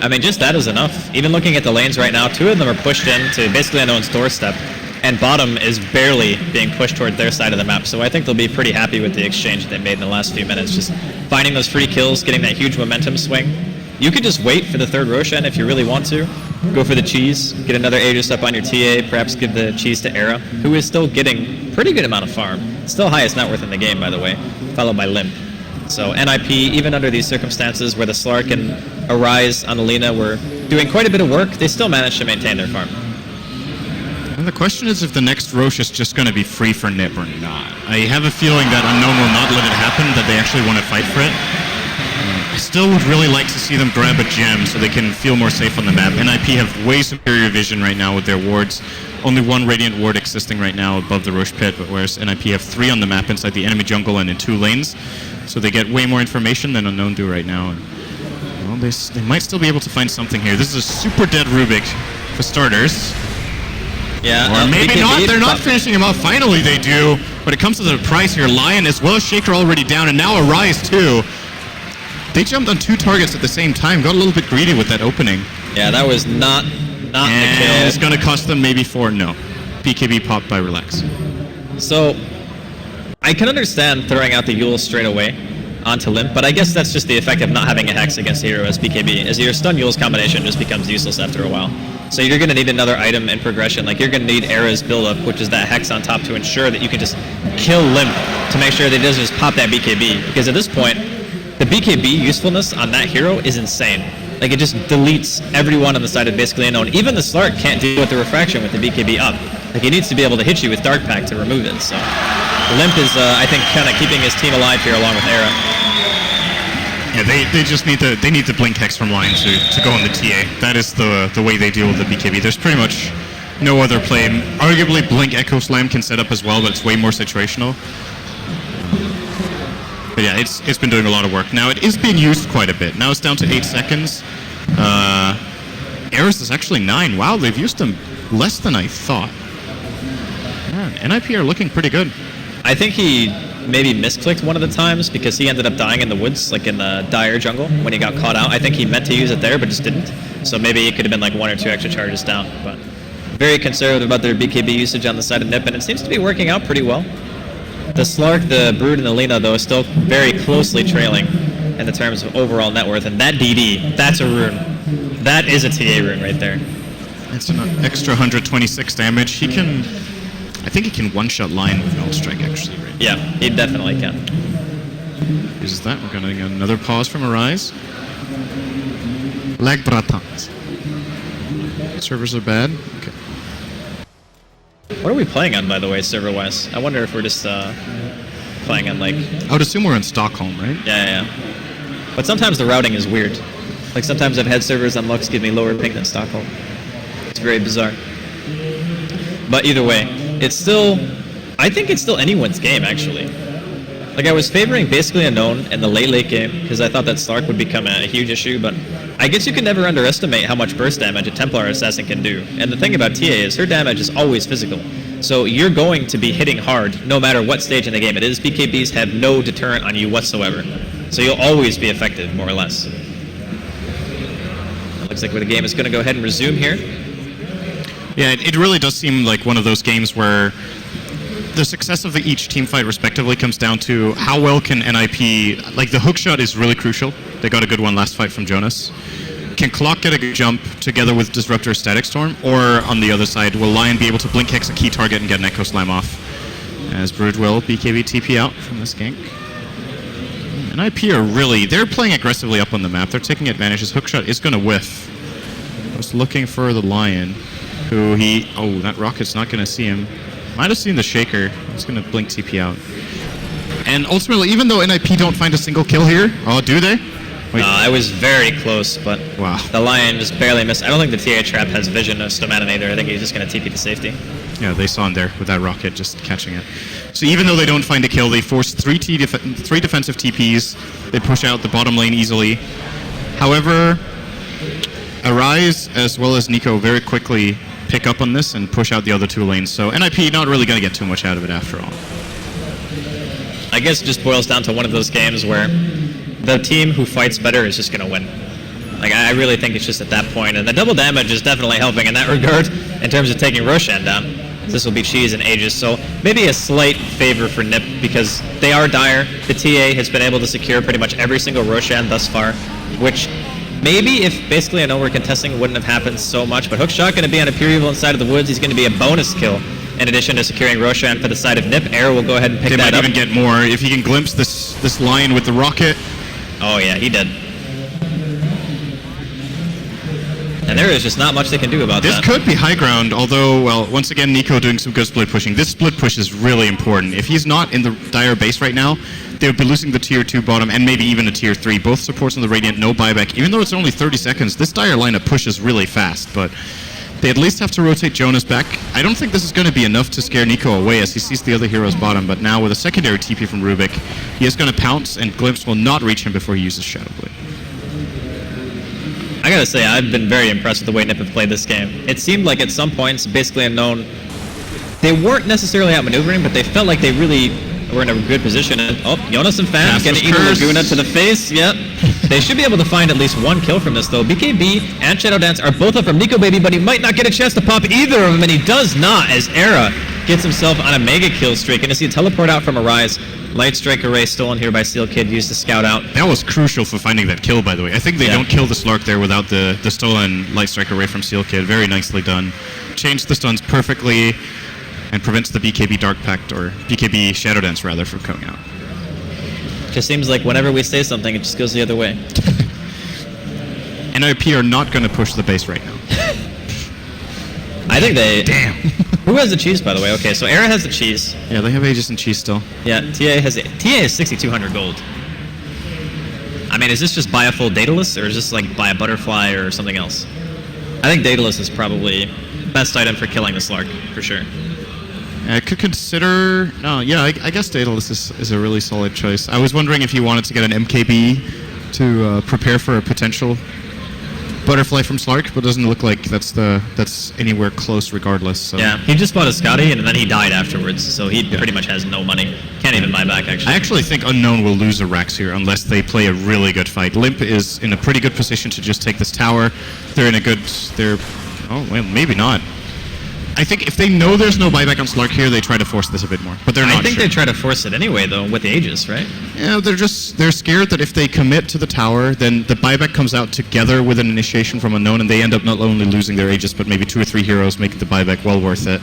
I mean, just that is enough. Even looking at the lanes right now, two of them are pushed into basically Unknown's doorstep, and bottom is barely being pushed toward their side of the map. So I think they'll be pretty happy with the exchange that they made in the last few minutes. Just finding those free kills, getting that huge momentum swing. You could just wait for the third Roshan if you really want to. Go for the cheese, get another Aegis up on your TA, perhaps give the cheese to Era, who is still getting pretty good amount of farm. Still highest net worth in the game, by the way, followed by Limp. So NiP, even under these circumstances where the Slark and Arise on Alina were doing quite a bit of work, they still managed to maintain their farm. And the question is if the next Rosh is just going to be free for NiP or not. I have a feeling that Unknown will not let it happen, that they actually want to fight for it. I still would really like to see them grab a gem so they can feel more safe on the map. NiP have way superior vision right now with their wards. Only one Radiant ward existing right now above the Rosh pit, but whereas NiP have 3 on the map inside the enemy jungle and in 2 lanes. So they get way more information than Unknown do right now. And, well, they might still be able to find something here. This is a super dead Rubik for starters. Yeah, or maybe not. They're not finishing him off. Finally they do. But it comes to the price here. Lion as well as Shaker already down, and now Arise too. They jumped on 2 targets at the same time. Got a little bit greedy with that opening. Yeah, that was not the kill. It's going to cost them maybe 4. No. PKB popped by Relax. So, I can understand throwing out the Yule straight away onto Limp, but I guess that's just the effect of not having a Hex against a hero as BKB, as your stun Yule's combination just becomes useless after a while. So you're going to need another item in progression, like you're going to need Era's build-up, which is that Hex on top to ensure that you can just kill Limp to make sure that it doesn't just pop that BKB, because at this point, the BKB usefulness on that hero is insane. Like, it just deletes everyone on the side of basically Unknown. Even the Slark can't deal with the refraction with the BKB up. Like, he needs to be able to hit you with Dark Pack to remove it, so... Limp is, I think, kind of keeping his team alive here along with Era. Yeah, they just need the Blink Hex from Lion to go on the TA. That is the way they deal with the BKB. There's pretty much no other play. Arguably, Blink Echo Slam can set up as well, but it's way more situational. But yeah, it's been doing a lot of work. Now, it is being used quite a bit. Now it's down to 8 seconds. Eris is actually 9. Wow, they've used them less than I thought. NiP are looking pretty good. I think he maybe misclicked one of the times because he ended up dying in the woods, like in the dire jungle, when he got caught out. I think he meant to use it there, but just didn't. So maybe it could have been like 1 or 2 extra charges down. But very conservative about their BKB usage on the side of NiP, and it seems to be working out pretty well. The Slark, the Brood, and the Lina, though, is still very closely trailing in the terms of overall net worth. And that DD, that's a rune. That is a TA rune right there. It's an extra 126 damage. He can... I think he can one-shot line with Null Strike, actually, right? Yeah, he definitely can. Uses that. We're going to get another pause from Arise. Lag Bratans. Servers are bad. Okay. What are we playing on, by the way, server-wise? I wonder if we're just playing on, like... I would assume we're in Stockholm, right? Yeah. But sometimes the routing is weird. Like, sometimes I've had servers on Lux give me lower ping than Stockholm. It's very bizarre. But either way, it's still... I think it's still anyone's game, actually. Like, I was favoring basically Unknown in the late game, because I thought that Slark would become a huge issue, but I guess you can never underestimate how much burst damage a Templar Assassin can do. And the thing about TA is her damage is always physical. So you're going to be hitting hard no matter what stage in the game it is. BKBs have no deterrent on you whatsoever. So you'll always be effective, more or less. It looks like the game is going to go ahead and resume here. Yeah, it really does seem like one of those games where the success of each team fight respectively comes down to how well can NiP... Like, the hook shot is really crucial. They got a good one last fight from Jonas. Can Clock get a good jump together with Disruptor Static Storm? Or, on the other side, will Lion be able to blink hex a key target and get an Echo Slam off? As Brood will BKB TP out from this gank. NiP are really... They're playing aggressively up on the map. They're taking advantage. His hook shot is going to whiff. I was looking for the Lion, who he... Oh, that rocket's not going to see him. Might have seen the Shaker. He's going to blink TP out. And ultimately, even though NiP don't find a single kill here... Oh, do they? Wait. I was very close, but wow. The Lion just barely missed. I don't think the TA trap has vision of Stomatinator. I think he's just going to TP to safety. Yeah, they saw him there with that rocket just catching it. So even though they don't find a kill, they force three defensive TPs. They push out the bottom lane easily. However, Arise as well as Nico very quickly pick up on this and push out the other 2 lanes. So NiP not really going to get too much out of it after all. I guess it just boils down to one of those games where the team who fights better is just going to win. Like, I really think it's just at that point. And the double damage is definitely helping in that regard in terms of taking Roshan down. This will be cheese and Aegis, so maybe a slight favor for NiP because they are dire. The TA has been able to secure pretty much every single Roshan thus far, which maybe if basically I know we're contesting it wouldn't have happened so much, but Hookshot going to be on a Pure Evil inside of the woods. He's going to be a bonus kill in addition to securing Roshan for the side of NiP. Air will go ahead and pick that up. They might even get more if he can glimpse this Lion with the rocket. Oh yeah, he did. And there is just not much they can do about this that. This could be high ground, although, well, once again, Nico doing some good split pushing. This split push is really important. If he's not in the dire base right now, they would be losing the tier 2 bottom and maybe even a tier 3. Both supports on the Radiant, no buyback. Even though it's only 30 seconds, this dire lineup pushes really fast, but they at least have to rotate Jonas back. I don't think this is going to be enough to scare Nico away as he sees the other heroes bottom, but now with a secondary TP from Rubik, he is going to pounce and Glimpse will not reach him before he uses Shadow Blade. I gotta say, I've been very impressed with the way NiP have played this game. It seemed like at some points, basically Unknown, they weren't necessarily outmaneuvering, but they felt like they really were in a good position. And, oh, Jonas and Fan getting Eagle Laguna to the face, yep. They should be able to find at least 1 kill from this, though. BKB and Shadow Dance are both up from Nico Baby, but he might not get a chance to pop either of them, and he does not, as Era gets himself on a mega kill streak. And to see a teleport out from Arise. Light Strike Array stolen here by Steel Kid, used to scout out. That was crucial for finding that kill, by the way. I think they don't kill the Slark there without the stolen Light Strike Array from Steel Kid. Very nicely done. Changed the stuns perfectly and prevents the BKB Dark Pact, or BKB Shadow Dance rather, from coming out. Just seems like whenever we say something, it just goes the other way. NiP are not going to push the base right now. I think they... Damn. Who has the cheese, by the way? Okay, so Era has the cheese. Yeah, they have Aegis and cheese still. Yeah, TA has 6,200 gold. I mean, is this just buy a full Daedalus, or is this like buy a butterfly or something else? I think Daedalus is probably best item for killing the Slark, for sure. I could consider... No, yeah, I guess Daedalus is a really solid choice. I was wondering if you wanted to get an MKB to prepare for a potential butterfly from Slark, but doesn't look like that's anywhere close regardless. So. Yeah, he just bought a Scotty and then he died afterwards, so he pretty much has no money. Can't even buy back, actually. I actually think Unknown will lose a Rax here unless they play a really good fight. Limp is in a pretty good position to just take this tower. They're in a good... Oh, well, maybe not. I think if they know there's no buyback on Slark here, they try to force this a bit more, but they're not I think sure. they try to force it anyway, though, with the Aegis, right? Yeah, they're scared that if they commit to the tower, then the buyback comes out together with an initiation from Unknown, and they end up not only losing their Aegis, but maybe 2 or 3 heroes, making the buyback well worth it.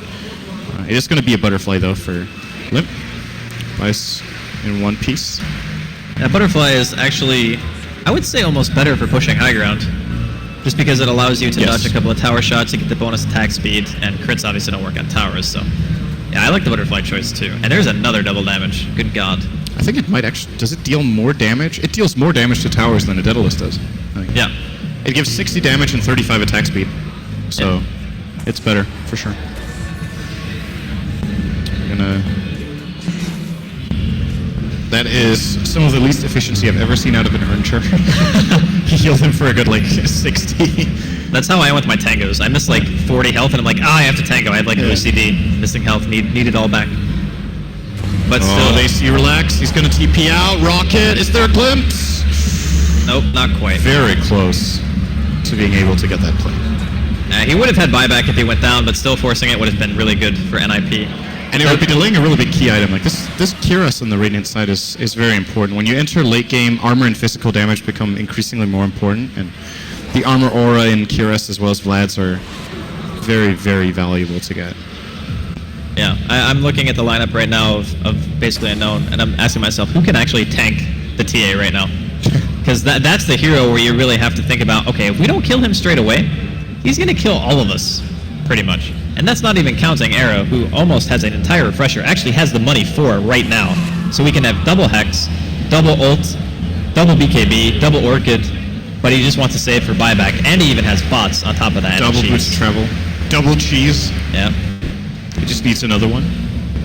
It is going to be a butterfly, though, for Limp. Buys in one piece. Yeah, Butterfly is actually, I would say, almost better for pushing high ground. Just because it allows you to dodge a couple of tower shots, you get the bonus attack speed, and crits obviously don't work on towers, so... Yeah, I like the Butterfly choice, too. And there's another double damage. Good God. I think it might actually... Does it deal more damage? It deals more damage to towers than a Daedalus does. I think. Yeah. It gives 60 damage and 35 attack speed. So, it's better, for sure. We're gonna... That is some of the least efficiency I've ever seen out of an Archer. He healed him for a good, like, 60. That's how I am with my tangos. I miss, like, 40 health, and I'm like, I have to tango. I have, like, OCD. Missing health. Need it all back. But still... they see Relax. He's gonna TP out. Rocket. Is there a glimpse? Nope, not quite. Very close to being able to get that play. He would have had buyback if he went down, but still forcing it would have been really good for NiP. And it would be delaying a really big key item. Like this Kiras on the Radiant side is very important. When you enter late game, armor and physical damage become increasingly more important, and the armor aura in Kiras as well as Vlad's are very, very valuable to get. Yeah, I'm looking at the lineup right now of basically Unknown, and I'm asking myself, who can actually tank the TA right now? Because that's the hero where you really have to think about, okay, if we don't kill him straight away, he's going to kill all of us, pretty much. And that's not even counting Arrow, who almost has an entire refresher, actually has the money for it right now. So we can have double Hex, double ult, double BKB, double Orchid, but he just wants to save for buyback, and he even has bots on top of that. Double boost travel, double cheese. Yeah. He just needs another one.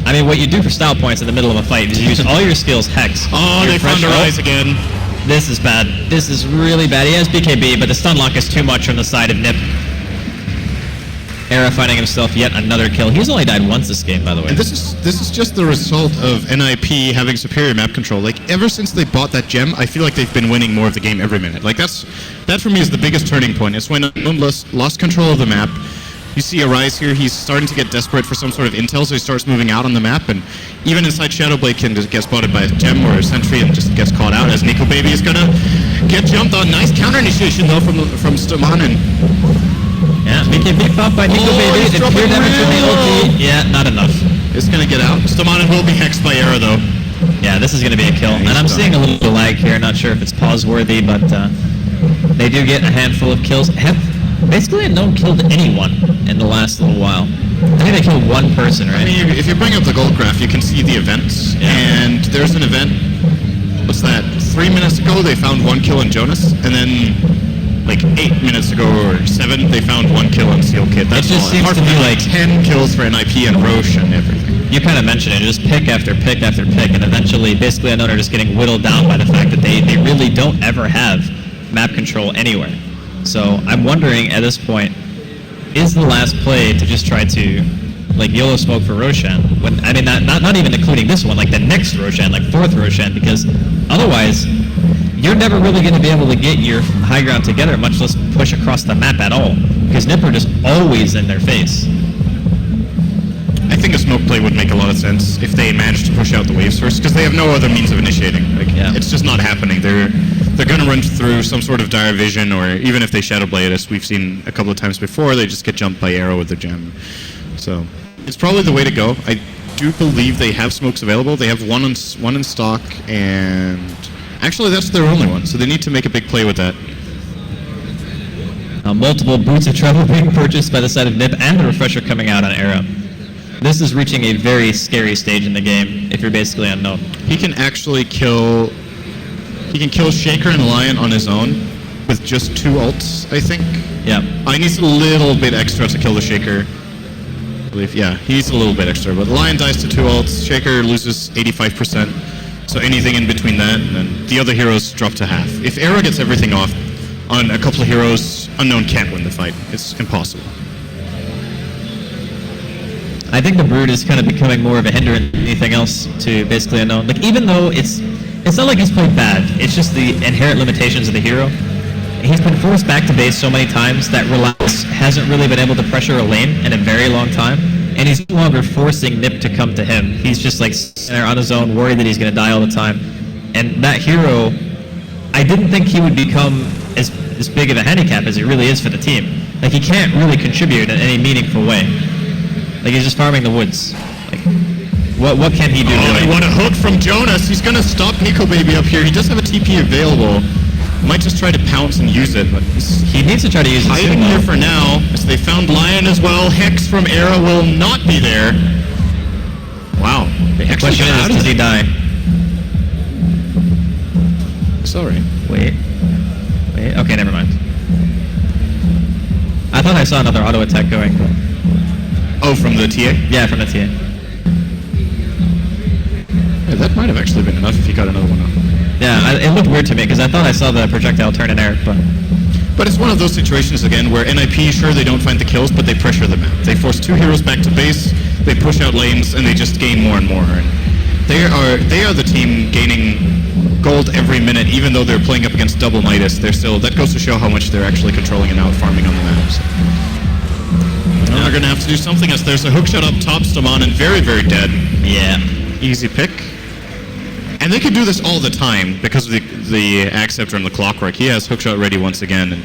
I mean, what you do for style points in the middle of a fight is you use all your skills, Hex. Oh, they found a rise again. This is bad. This is really bad. He has BKB, but the stun lock is too much from the side of NiP. Era finding himself yet another kill. He's only died once this game, by the way. And this is just the result of NiP having superior map control. Like, ever since they bought that gem, I feel like they've been winning more of the game every minute. Like, that for me is the biggest turning point. It's when Unknown lost control of the map. You see Arise here, he's starting to get desperate for some sort of intel, so he starts moving out on the map, and even inside Shadowblade can just get spotted by a gem or a sentry and just gets caught out as Nico Baby is gonna get jumped on. Nice counter initiation though from Stomanen. Yeah, BKB pop by Nico Baby, the pure damage from the ulti. Yeah, not enough. It's gonna get out. Stomanen will be hexed by Era though. Yeah, this is gonna be a kill. And I'm seeing a little lag here, not sure if it's pause worthy, but they do get a handful of kills. Basically, Unknown killed anyone in the last little while. I think they killed one person, right? I mean, if you bring up the gold graph, you can see the events. Yeah. And there's an event, what's that, 3 minutes ago they found 1 kill in Jonas, and then like 8 minutes ago or 7 they found 1 kill in Seal Kid. That's it just seems to be like 10 kills for NiP and Roche and everything. You kind of mentioned it, just pick after pick after pick, and eventually basically Unknown are just getting whittled down by the fact that they really don't ever have map control anywhere. So I'm wondering at this point, is the last play to just try to like YOLO smoke for Roshan? When I mean not even including this one, like the next Roshan, like 4th Roshan, because otherwise you're never really going to be able to get your high ground together, much less push across the map at all, because NiP are just always in their face. I think a smoke play would make a lot of sense if they managed to push out the waves first, because they have no other means of initiating. Like, it's just not happening. They're going to run through some sort of dire vision, or even if they Shadowblade, as we've seen a couple of times before, they just get jumped by Arrow with the gem. So it's probably the way to go. I do believe they have smokes available. They have one in stock, and actually that's their only one, so they need to make a big play with that. Multiple boots of travel being purchased by the side of NiP, and the refresher coming out on Arrow. This is reaching a very scary stage in the game if you're basically Unknown. He can actually kill Shaker and Lion on his own with just 2 ults, I think. Yeah. He needs a little bit extra to kill the Shaker. I believe, yeah, he needs a little bit extra, but Lion dies to 2 ults, Shaker loses 85%, so anything in between that, and then the other heroes drop to half. If Arrow gets everything off on a couple of heroes Unknown can't win the fight. It's impossible. I think the Brood is kind of becoming more of a hindrance than anything else to basically Unknown. Like, even though it's not like he's played bad, it's just the inherent limitations of the hero. He's been forced back to base so many times that Relax hasn't really been able to pressure a lane in a very long time, and he's no longer forcing NiP to come to him. He's just like sitting there on his own, worried that he's going to die all the time. And that hero, I didn't think he would become as big of a handicap as he really is for the team. Like, he can't really contribute in any meaningful way. Like, he's just farming the woods. Like, what can he do? Oh, what a hook from Jonas. He's going to stop Nico Baby up here. He does have a TP available. Might just try to pounce and use it, but he needs to try to use it. Hiding here for now, as they found Lion as well. Hex from Era will not be there. Wow. The question is, does he die? Sorry. Wait. Okay, never mind. I thought I saw another auto attack going. Oh, from the TA? Yeah, from the TA. Yeah, that might have actually been enough if he got another one up. Yeah, it looked weird to me because I thought I saw the projectile turn in air, but it's one of those situations again where NiP, sure, they don't find the kills, but they pressure the map. They force two heroes back to base, they push out lanes, and they just gain more and more. And they are the team gaining gold every minute, even though they're playing up against double Midas. That goes to show how much they're actually controlling and out farming on the map. So. Now they're going to have to do something as there's a hookshot up top, Staman, and very, very dead. Yeah. Easy pick. And they could do this all the time because of the Acceptor and the Clockwork. He has hookshot ready once again and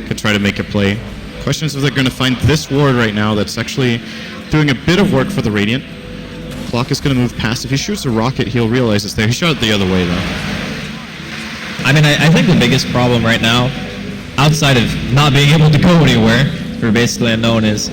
could try to make a play. Question is if they're going to find this ward right now that's actually doing a bit of work for the Radiant. Clock is going to move past. If he shoots a rocket, he'll realize it's there. He shot it the other way, though. I mean, I think the biggest problem right now, outside of not being able to go anywhere for basically Unknown, is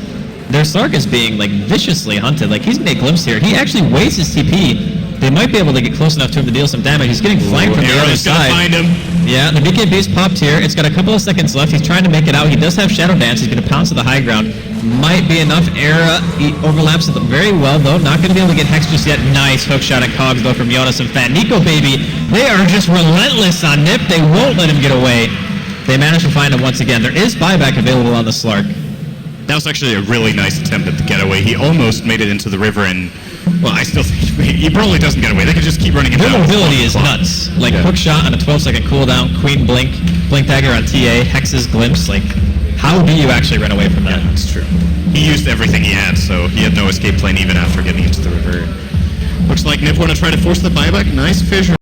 their Slark is being like viciously hunted. Like, he's going to get glimpsed here. He actually wastes his TP. They might be able to get close enough to him to deal some damage. He's getting flanked from the other side. Find him. Yeah, the BKB's popped here. It's got a couple of seconds left. He's trying to make it out. He does have Shadow Dance. He's going to pounce to the high ground. Might be enough. Era he overlaps it very well, though. Not going to be able to get Hex just yet. Nice hook shot at Cogs, though, from Jonas and Fan. Nico Baby, they are just relentless on NiP. They won't let him get away. They managed to find him once again. There is buyback available on the Slark. That was actually a really nice attempt at the getaway. He almost made it into the river and... Well, I still think he probably doesn't get away. They could just keep running him down. Their mobility is nuts. Like, hook shot on a 12-second cooldown, Queen Blink, Blink Dagger on TA, Hex's Glimpse. Like, how do you actually run away from that? Yeah, that's true. He used everything he had, so he had no escape plan even after getting into the river. Looks like NiP want to try to force the buyback. Nice fissure.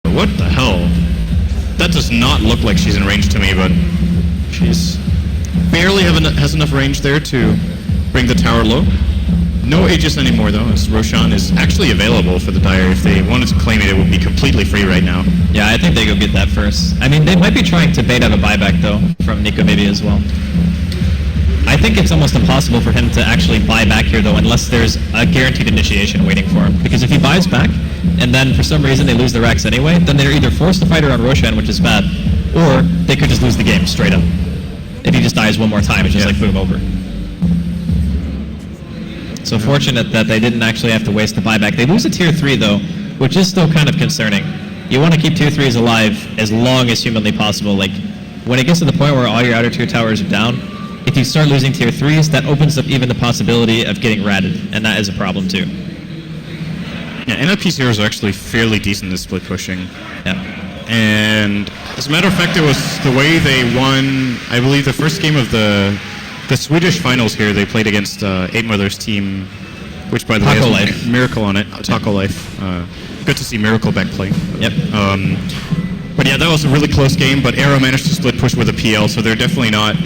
What the hell? That does not look like she's in range to me, but she's... barely has enough range there to bring the tower low. No Aegis anymore, though, as Roshan is actually available for the Dire. If they wanted to claim it, it would be completely free right now. Yeah, I think they go get that first. I mean, they might be trying to bait out a buyback, though, from Nico maybe as well. I think it's almost impossible for him to actually buy back here, though, unless there's a guaranteed initiation waiting for him. Because if he buys back, and then for some reason they lose the racks anyway, then they're either forced to fight around Roshan, which is bad, or they could just lose the game straight up. If he just dies one more time, it's just like boom, over. So fortunate that they didn't actually have to waste the buyback. They lose a tier 3 though, which is still kind of concerning. You want to keep tier 3s alive as long as humanly possible. Like, when it gets to the point where all your outer tier towers are down, if you start losing tier 3s, that opens up even the possibility of getting ratted, and that is a problem too. Yeah, NiP's heroes are actually fairly decent at split pushing. Yeah. And as a matter of fact, it was the way they won, I believe, the first game of the Swedish finals here. They played against 8 Mothers team, which, by the way, has Miracle on it. Taco Life. Good to see Miracle back play. Yep. But yeah, that was a really close game, but Arrow managed to split push with a PL, so they're definitely not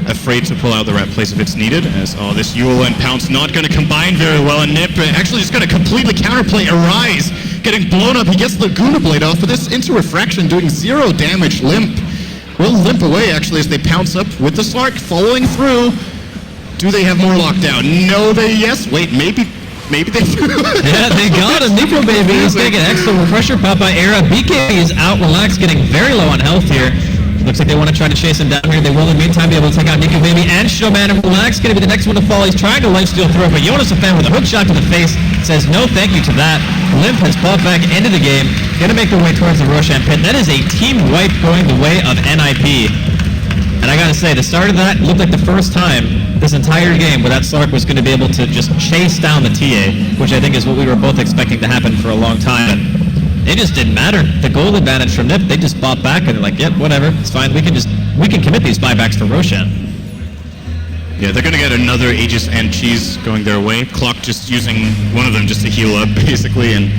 afraid to pull out the rat plays if it's needed. As this Yule and Pounce not going to combine very well, and NiP actually just going to completely counterplay Arise, getting blown up. He gets the Guna Blade off, but this into Refraction doing 0 damage. Limp will limp away actually as they pounce up with the Slark following through. Do they have more lockdown? No, wait, maybe they do. Yeah, they got him. Nico Baby is taking extra pressure pop by Era. BK is out, relaxed, getting very low on health here. Looks like they want to try to chase him down here. They will, in the meantime, be able to take out Nico Baby and Showman and Relax. Going to be the next one to fall. He's trying to lifesteal through it, but Jonas Fan with a hook shot to the face says no thank you to that. Limp has popped back into the game. Going to make their way towards the Roshan pit. That is a team wipe going the way of NiP. And I gotta say, the start of that looked like the first time this entire game where that Slark was going to be able to just chase down the TA, which I think is what we were both expecting to happen for a long time. And it just didn't matter. The goal advantage from NiP, they just bought back and they're like, yep, whatever, it's fine. We can commit these buybacks for Roshan. Yeah, they're going to get another Aegis and Cheese going their way. Clock just using one of them just to heal up, basically, and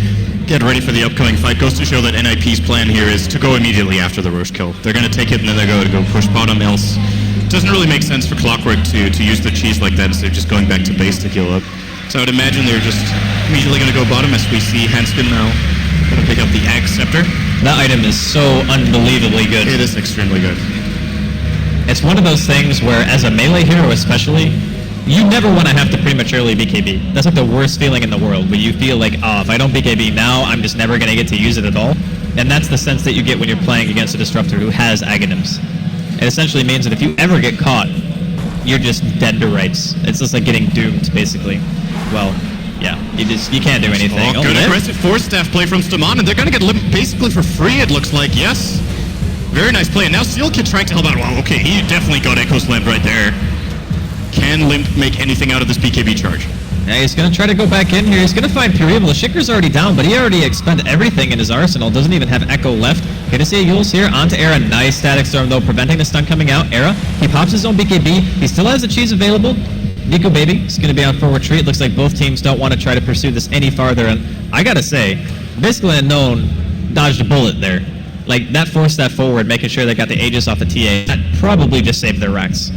get ready for the upcoming fight. Goes to show that NiP's plan here is to go immediately after the Roche kill. They're going to take it and then they're going to go push bottom, else it doesn't really make sense for Clockwork to use the Cheese like that instead of just going back to base to heal up. So I would imagine they're just immediately going to go bottom as we see Hanskin now going to pick up the Ag Scepter. That item is so unbelievably good. It is extremely good. It's one of those things where, as a melee hero especially, you never want to have to prematurely BKB. That's like the worst feeling in the world, where you feel like, oh, if I don't BKB now, I'm just never going to get to use it at all. And that's the sense that you get when you're playing against a Disruptor who has Aghanims. It essentially means that if you ever get caught, you're just dead to rights. It's just like getting doomed, basically. Well, yeah, you can't do anything. Oh, good aggressive force staff play from Staman, and they're going to get Limp basically for free, it looks like. Yes. Very nice play. And now Seal Kid trying to help out. Wow, okay, he definitely got Echo's Limp right there. Can Limp make anything out of this BKB charge? Yeah, he's going to try to go back in here. He's going to find Purible. The Shicker's already down, but he already expended everything in his arsenal. Doesn't even have Echo left. Going to see a Yules here onto Era. Nice Static Storm, though, preventing the stun coming out. Era, he pops his own BKB. He still has the Cheese available. Nico Baby is going to be on full retreat. Looks like both teams don't want to try to pursue this any farther. And I got to say, basically Unknown dodged a bullet there. Like, that forced that forward, making sure they got the Aegis off the TA. That probably just saved their racks.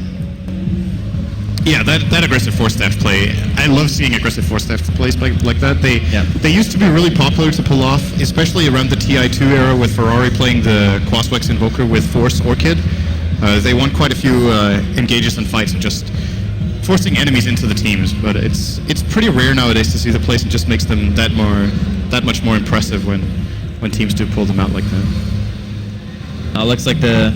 Yeah, that aggressive force staff play, I love seeing aggressive force staff plays like that. They used to be really popular to pull off, especially around the TI2 era with Ferrari playing the Quaswex Invoker with Force Orchid. They won quite a few engages and fights and just forcing enemies into the teams, but it's pretty rare nowadays to see the plays and just makes them that much more impressive when teams do pull them out like that. Looks like the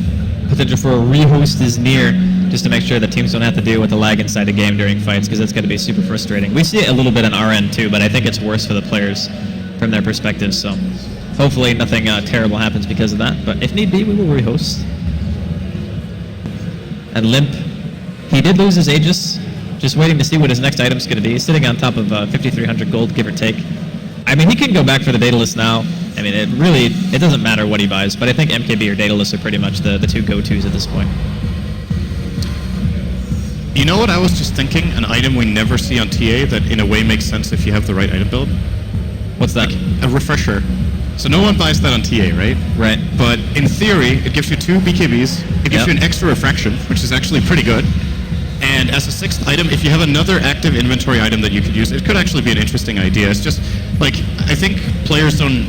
potential for a rehost is near, just to make sure that teams don't have to deal with the lag inside the game during fights, because that's going to be super frustrating. We see it a little bit on our end too, but I think it's worse for the players from their perspective, so hopefully nothing terrible happens because of that, but if need be, we will rehost. And Limp, he did lose his Aegis, just waiting to see what his next item's going to be. He's sitting on top of 5,300 gold, give or take. I mean, he can go back for the Daedalus now. I mean, it doesn't matter what he buys, but I think MKB or Daedalus are pretty much the two go-tos at this point. You know what I was just thinking? An item we never see on TA that in a way makes sense if you have the right item build? What's that? Like a refresher. So no one buys that on TA, right? Right. But in theory, it gives you 2 BKBs, it gives you an extra refraction, which is actually pretty good. And as a 6th item, if you have another active inventory item that you could use, it could actually be an interesting idea. It's just, like, I think players don't,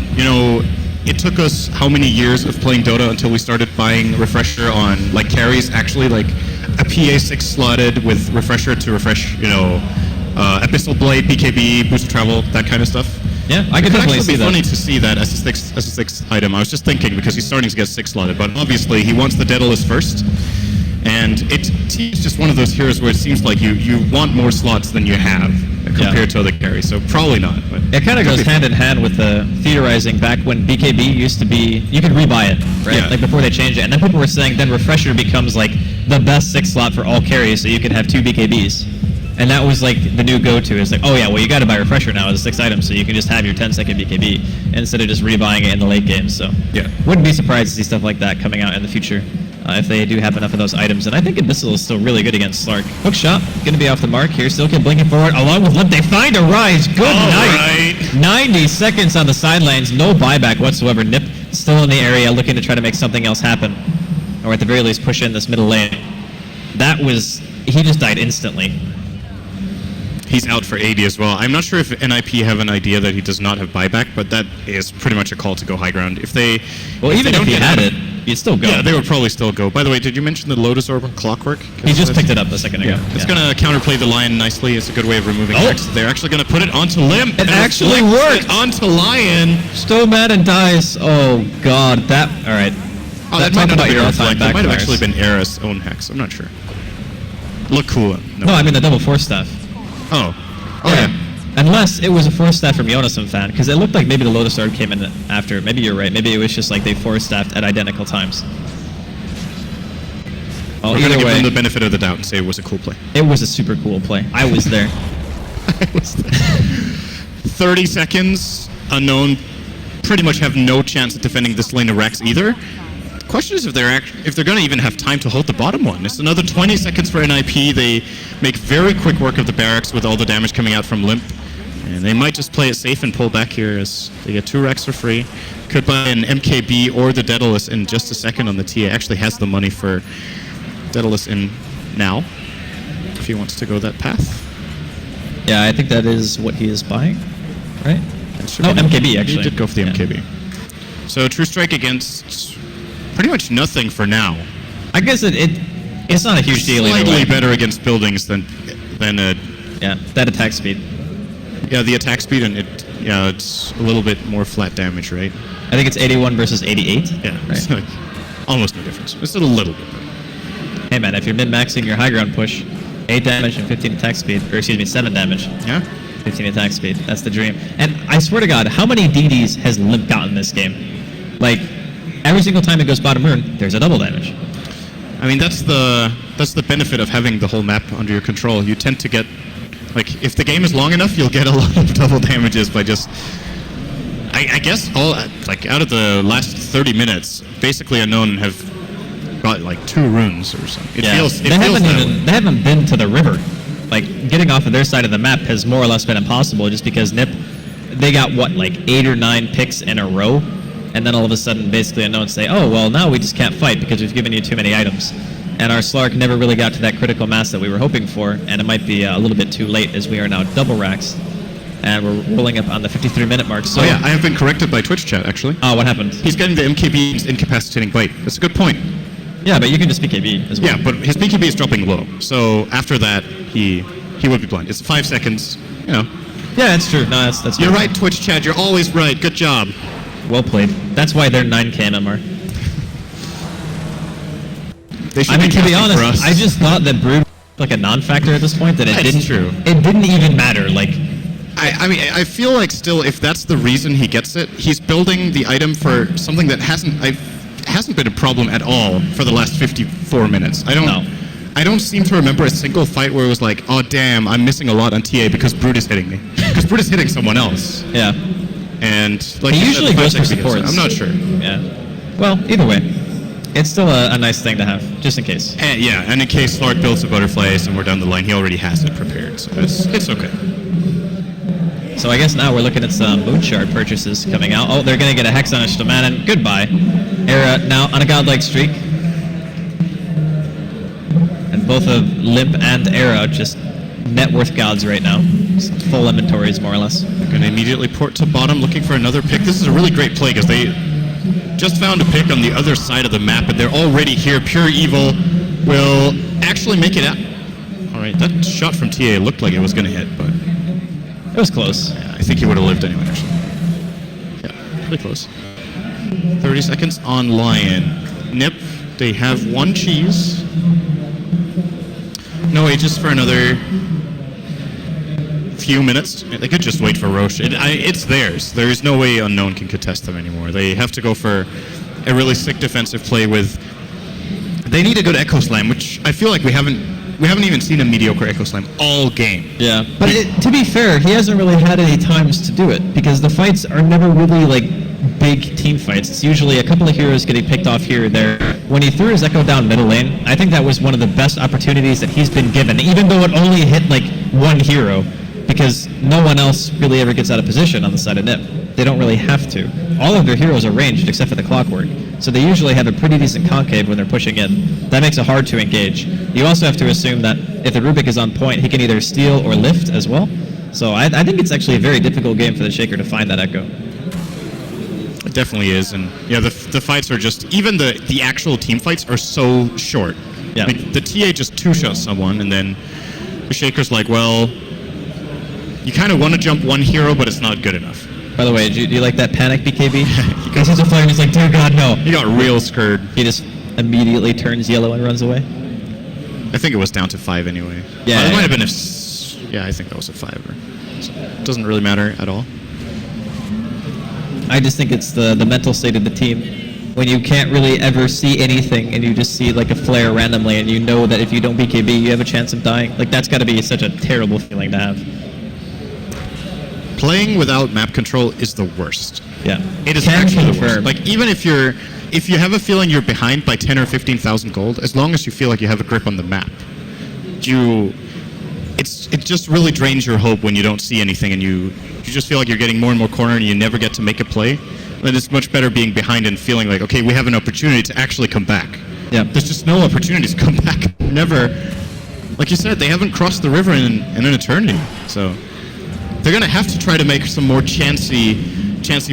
it took us how many years of playing Dota until we started buying refresher on, like, carries, actually, like, a PA 6 slotted with refresher to refresh, Abyssal Blade, BKB, Boost of Travel, that kind of stuff. Yeah, I could definitely see that. It would actually be funny to see that as a 6th item. I was just thinking, because he's starting to get 6 slotted, but obviously he wants the Daedalus first. And it's just one of those heroes where it seems like you want more slots than you have compared to other carries, so probably not. But it kind of goes hand in hand with the theorizing back when BKB used to be, you could rebuy it, right? Yeah. Like before they changed it. And then people were saying then Refresher becomes like the best 6 slot for all carries, so you could have 2 BKBs. And that was like the new go-to. It's like, oh yeah, well you got to buy Refresher now as a 6th item, so you can just have your 10-second BKB instead of just rebuying it in the late game. So yeah, wouldn't be surprised to see stuff like that coming out in the future. If they do have enough of those items. And I think Abyssal is still really good against Slark. Hook shot, going to be off the mark here. Still keep blinking forward along with Limp. They find a rise. Good night. Right. 90 seconds on the sidelines. No buyback whatsoever. NiP still in the area looking to try to make something else happen. Or at the very least push in this middle lane. He just died instantly. He's out for 80 as well. I'm not sure if NiP have an idea that he does not have buyback, but that is pretty much a call to go high ground. If he had it, you'd still go. Yeah, they would probably still go. By the way, did you mention the Lotus Orb on Clockwork? He just picked it up a second ago. It's going to counterplay the Lion nicely. It's a good way of removing Rex. They're actually going to put it onto Limp. It actually worked! Onto Lion. So mad and dies. Oh, God. All right. Oh, that might talk not about have been your Reflect. all-time That might have backfires. actually been Era's own hex. I'm not sure. Look cool. No, I mean the double force staff. Oh. Oh, yeah. Unless it was a force staff from Jonasson fan, because it looked like maybe the Lotus Orb came in after. Maybe you're right. Maybe it was just like they force staffed at identical times. Well, We're going to either give way, them the benefit of the doubt and say it was a cool play. it was a super cool play. I was there. 30 seconds, Unknown pretty much have no chance of defending this lane of Rex either. The question is if they're going to even have time to hold the bottom one. It's another 20 seconds for NiP. They make very quick work of the barracks with all the damage coming out from Limp. And they might just play it safe and pull back here as they get 2 Rex for free. Could buy an MKB or the Daedalus in just a second on the TA. Actually has the money for Daedalus in now, if he wants to go that path. Yeah, I think that is what he is buying, right? No, MKB actually. He did go for the Yeah. MKB. So True Strike against pretty much nothing for now. I guess it's not a huge deal either Slightly way. better against buildings than Yeah, that attack speed. yeah, the attack speed and it's a little bit more flat damage, right? I think it's 81 versus 88. Yeah, Right. it's like almost no difference. It's a little bit better. Hey man, if you're min-maxing your high ground push, 8 damage and 15 attack speed, or excuse me, 7 damage, Yeah. 15 attack speed. That's the dream. And I swear to God, how many DDs has Limp gotten this game? Like, every single time it goes bottom rune, there's a double damage. I mean that's the benefit of having the whole map under your control. You tend to get like if the game is long enough, you'll get a lot of double damages by just. I guess all like out of the last 30 minutes, basically Unknown have got like 2 runes or something. It feels they that haven't been to the river. Like getting off of their side of the map has more or less been impossible just because NiP, they got what, like 8 or 9 picks in a row, and then all of a sudden basically Unknown say, oh well, now we just can't fight because we've given you too many items. And our Slark never really got to that critical mass that we were hoping for, and it might be a little bit too late as we are now double racks, and we're rolling up on the 53-minute mark. So Oh yeah, I have been corrected by Twitch chat actually. Oh, what happened? He's getting the MKB's incapacitating bite. That's a good point. Yeah, but you can just be KB as well. Yeah, but his BKB is dropping low. So after that, he would be blind. It's 5 seconds, you know. Yeah, it's true. No, that's You're true. right, Twitch chat. You're always right. Good job. Well played. That's why they're 9k MMR. They should I mean, to be casting for honest, us. I just thought that Brood was like a non-factor at this point. That it That's didn't. true. It didn't even matter. Like, I mean, I feel like still, if that's the reason he gets it, he's building the item for something that hasn't been a problem at all for the last 54 minutes. I don't seem to remember a single fight where it was like, oh damn, I'm missing a lot on TA because Brood is hitting me. Because Brood is hitting someone else. yeah, And like he you said, usually goes for 5 seconds, supports. I'm not sure. yeah. Well, either way, it's still a nice thing to have, just in case. And, yeah, and in case Lark builds a butterfly somewhere down the line, he already has it prepared, so it's okay. So I guess now we're looking at some Moonshard purchases coming out. Oh, they're gonna get a Hex on a Shtamanen. Goodbye. Era now on a godlike streak. And both of Limp and Era just net worth gods right now. Just full inventories, more or less. They're going to immediately port to bottom, looking for another pick. This is a really great play because they just found a pick on the other side of the map, and they're already here. Pure Evil will actually make it out. All right, that shot from TA looked like it was going to hit, but It was close. yeah, I think he would have lived anyway, actually. Yeah, pretty close. 30 seconds on Lion. NiP, they have 1 cheese. No Aegis for another few minutes. They could just wait for Roche. It's theirs. There is no way Unknown can contest them anymore. They have to go for a really sick defensive play with... They need a good Echo Slam, which I feel like we haven't even seen a mediocre Echo Slam all game. Yeah. But to be fair, he hasn't really had any times to do it because the fights are never really like big team fights. It's usually a couple of heroes getting picked off here or there. When he threw his Echo down middle lane, I think that was one of the best opportunities that he's been given, even though it only hit like 1 hero, because no one else really ever gets out of position on the side of NiP. They don't really have to. All of their heroes are ranged except for the Clockwork, so they usually have a pretty decent concave when they're pushing in. That makes it hard to engage. You also have to assume that if the Rubik is on point, he can either steal or lift as well. So I think it's actually a very difficult game for the Shaker to find that Echo. It definitely is, and yeah, the fights are just... Even the actual team fights are so short. Yeah. Like, the TA just 2-shots someone, and then the Shaker's like, well, you kind of want to jump 1 hero, but it's not good enough. By the way, do you like that panic, BKB? He goes into fire and he's like, dear God, no. He got real scared. He just immediately turns yellow and runs away. I think it was down to 5 anyway. Yeah. It might have been yeah, I think that was a 5. So it doesn't really matter at all. I just think it's the mental state of the team. When you can't really ever see anything and you just see like a flare randomly and you know that if you don't BKB, you have a chance of dying. Like, that's got to be such a terrible feeling to have. Playing without map control is the worst. Yeah. It is actually the worst. Like, even if you have a feeling you're behind by 10 or 15,000 gold, as long as you feel like you have a grip on the map, it just really drains your hope when you don't see anything and you just feel like you're getting more and more cornered and you never get to make a play. Then it's much better being behind and feeling like, okay, we have an opportunity to actually come back. Yeah. There's just no opportunity to come back. Never. Like you said, they haven't crossed the river in an eternity. So they're going to have to try to make some more chancy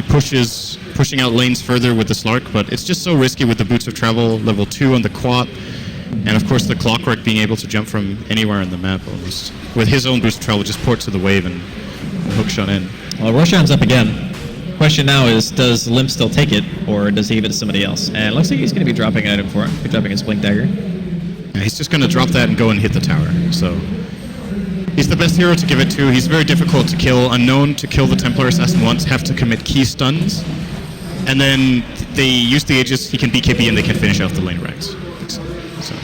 pushes, pushing out lanes further with the Slark, but it's just so risky with the Boots of Travel level 2 on the Quap, and of course the Clockwork being able to jump from anywhere on the map almost. With his own Boost of Travel, just port to the wave and hookshot in. Well, Roshan's up again. Question now is, does Limp still take it, or does he give it to somebody else? And it looks like he's going to be dropping an item for it. He's dropping his Blink Dagger. Yeah, he's just going to drop that and go and hit the tower. So he's the best hero to give it to. He's very difficult to kill. Unknown to kill the Templar Assassin once, have to commit key stuns. And then they use the Aegis, he can BKB and they can finish off the lane ranks. So.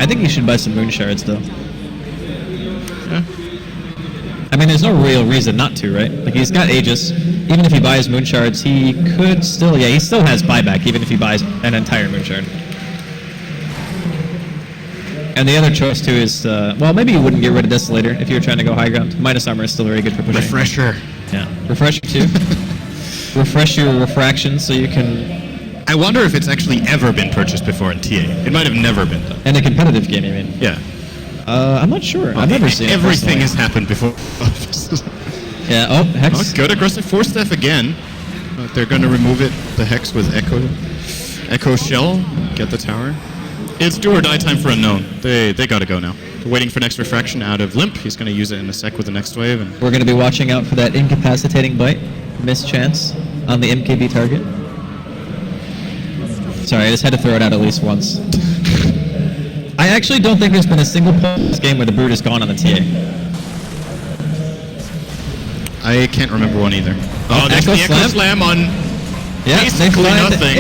I think he should buy some Moon Shards, though. Yeah. I mean, there's no real reason not to, right? Like, he's got Aegis. Even if he buys Moon Shards, he could still... Yeah, he still has buyback, even if he buys an entire Moon Shard. And the other choice, too, is... well, maybe you wouldn't get rid of Desolator if you were trying to go high ground. Minus Armor is still very good for pushing. Refresher. Yeah. Refresher, too. Refresh your refraction so you can... I wonder if it's actually ever been purchased before in TA. It might have never been done. In a competitive game, you mean? Yeah. I'm not sure. I've never seen it. Everything has happened before. Yeah, oh, Hex. Oh, good aggressive Force Staff again. They're going to remove it, the Hex with Echo Shell, get the tower. It's do or die time for Unknown. They got to go now. They're waiting for next refraction out of Limp. He's going to use it in a sec with the next wave. And we're going to be watching out for that incapacitating bite. Mischance on the MKB target. Sorry, I just had to throw it out at least once. I actually don't think there's been a single point in this game where the Brood has gone on the TA. I can't remember one either. Oh, there's the Echo Slam on basically nothing.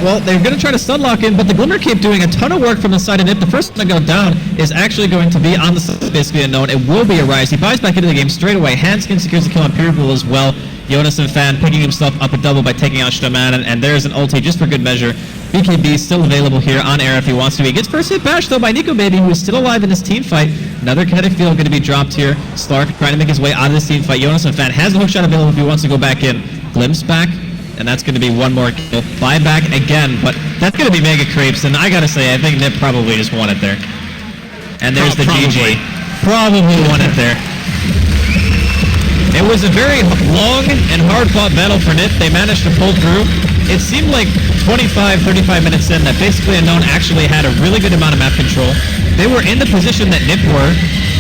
Well, they're going to try to stunlock him, but the Glimmer Cape doing a ton of work from the side of NiP. The first one to go down is actually going to be on the side, basically Unknown. It will be a Rise. He buys back into the game straight away. Handskin secures the kill on Pure as well. Jonas and Fan picking himself up a double by taking out Shtaman, and there's an ulti just for good measure. BKB still available here on air if he wants to. He gets first hit bash though by Nico Baby, who is still alive in this team fight. Another kinetic field going to be dropped here. Slark trying to make his way out of this team fight. Jonas and Fan has the hookshot available if he wants to go back in. Glimpse back, and that's going to be one more kill. Buyback again, but that's going to be mega creeps, and I gotta say, I think NiP probably just won it there. And there's the GG. Probably won it there. It was a very long and hard-fought battle for NiP. They managed to pull through. It seemed like 25, 35 minutes in that basically Unknown actually had a really good amount of map control. They were in the position that NiP were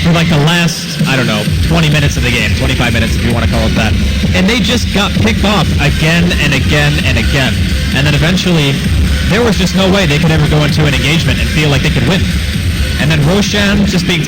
for like the last, I don't know, 20 minutes of the game, 25 minutes if you want to call it that. And they just got picked off again and again and again. And then eventually, there was just no way they could ever go into an engagement and feel like they could win. And then Roshan just being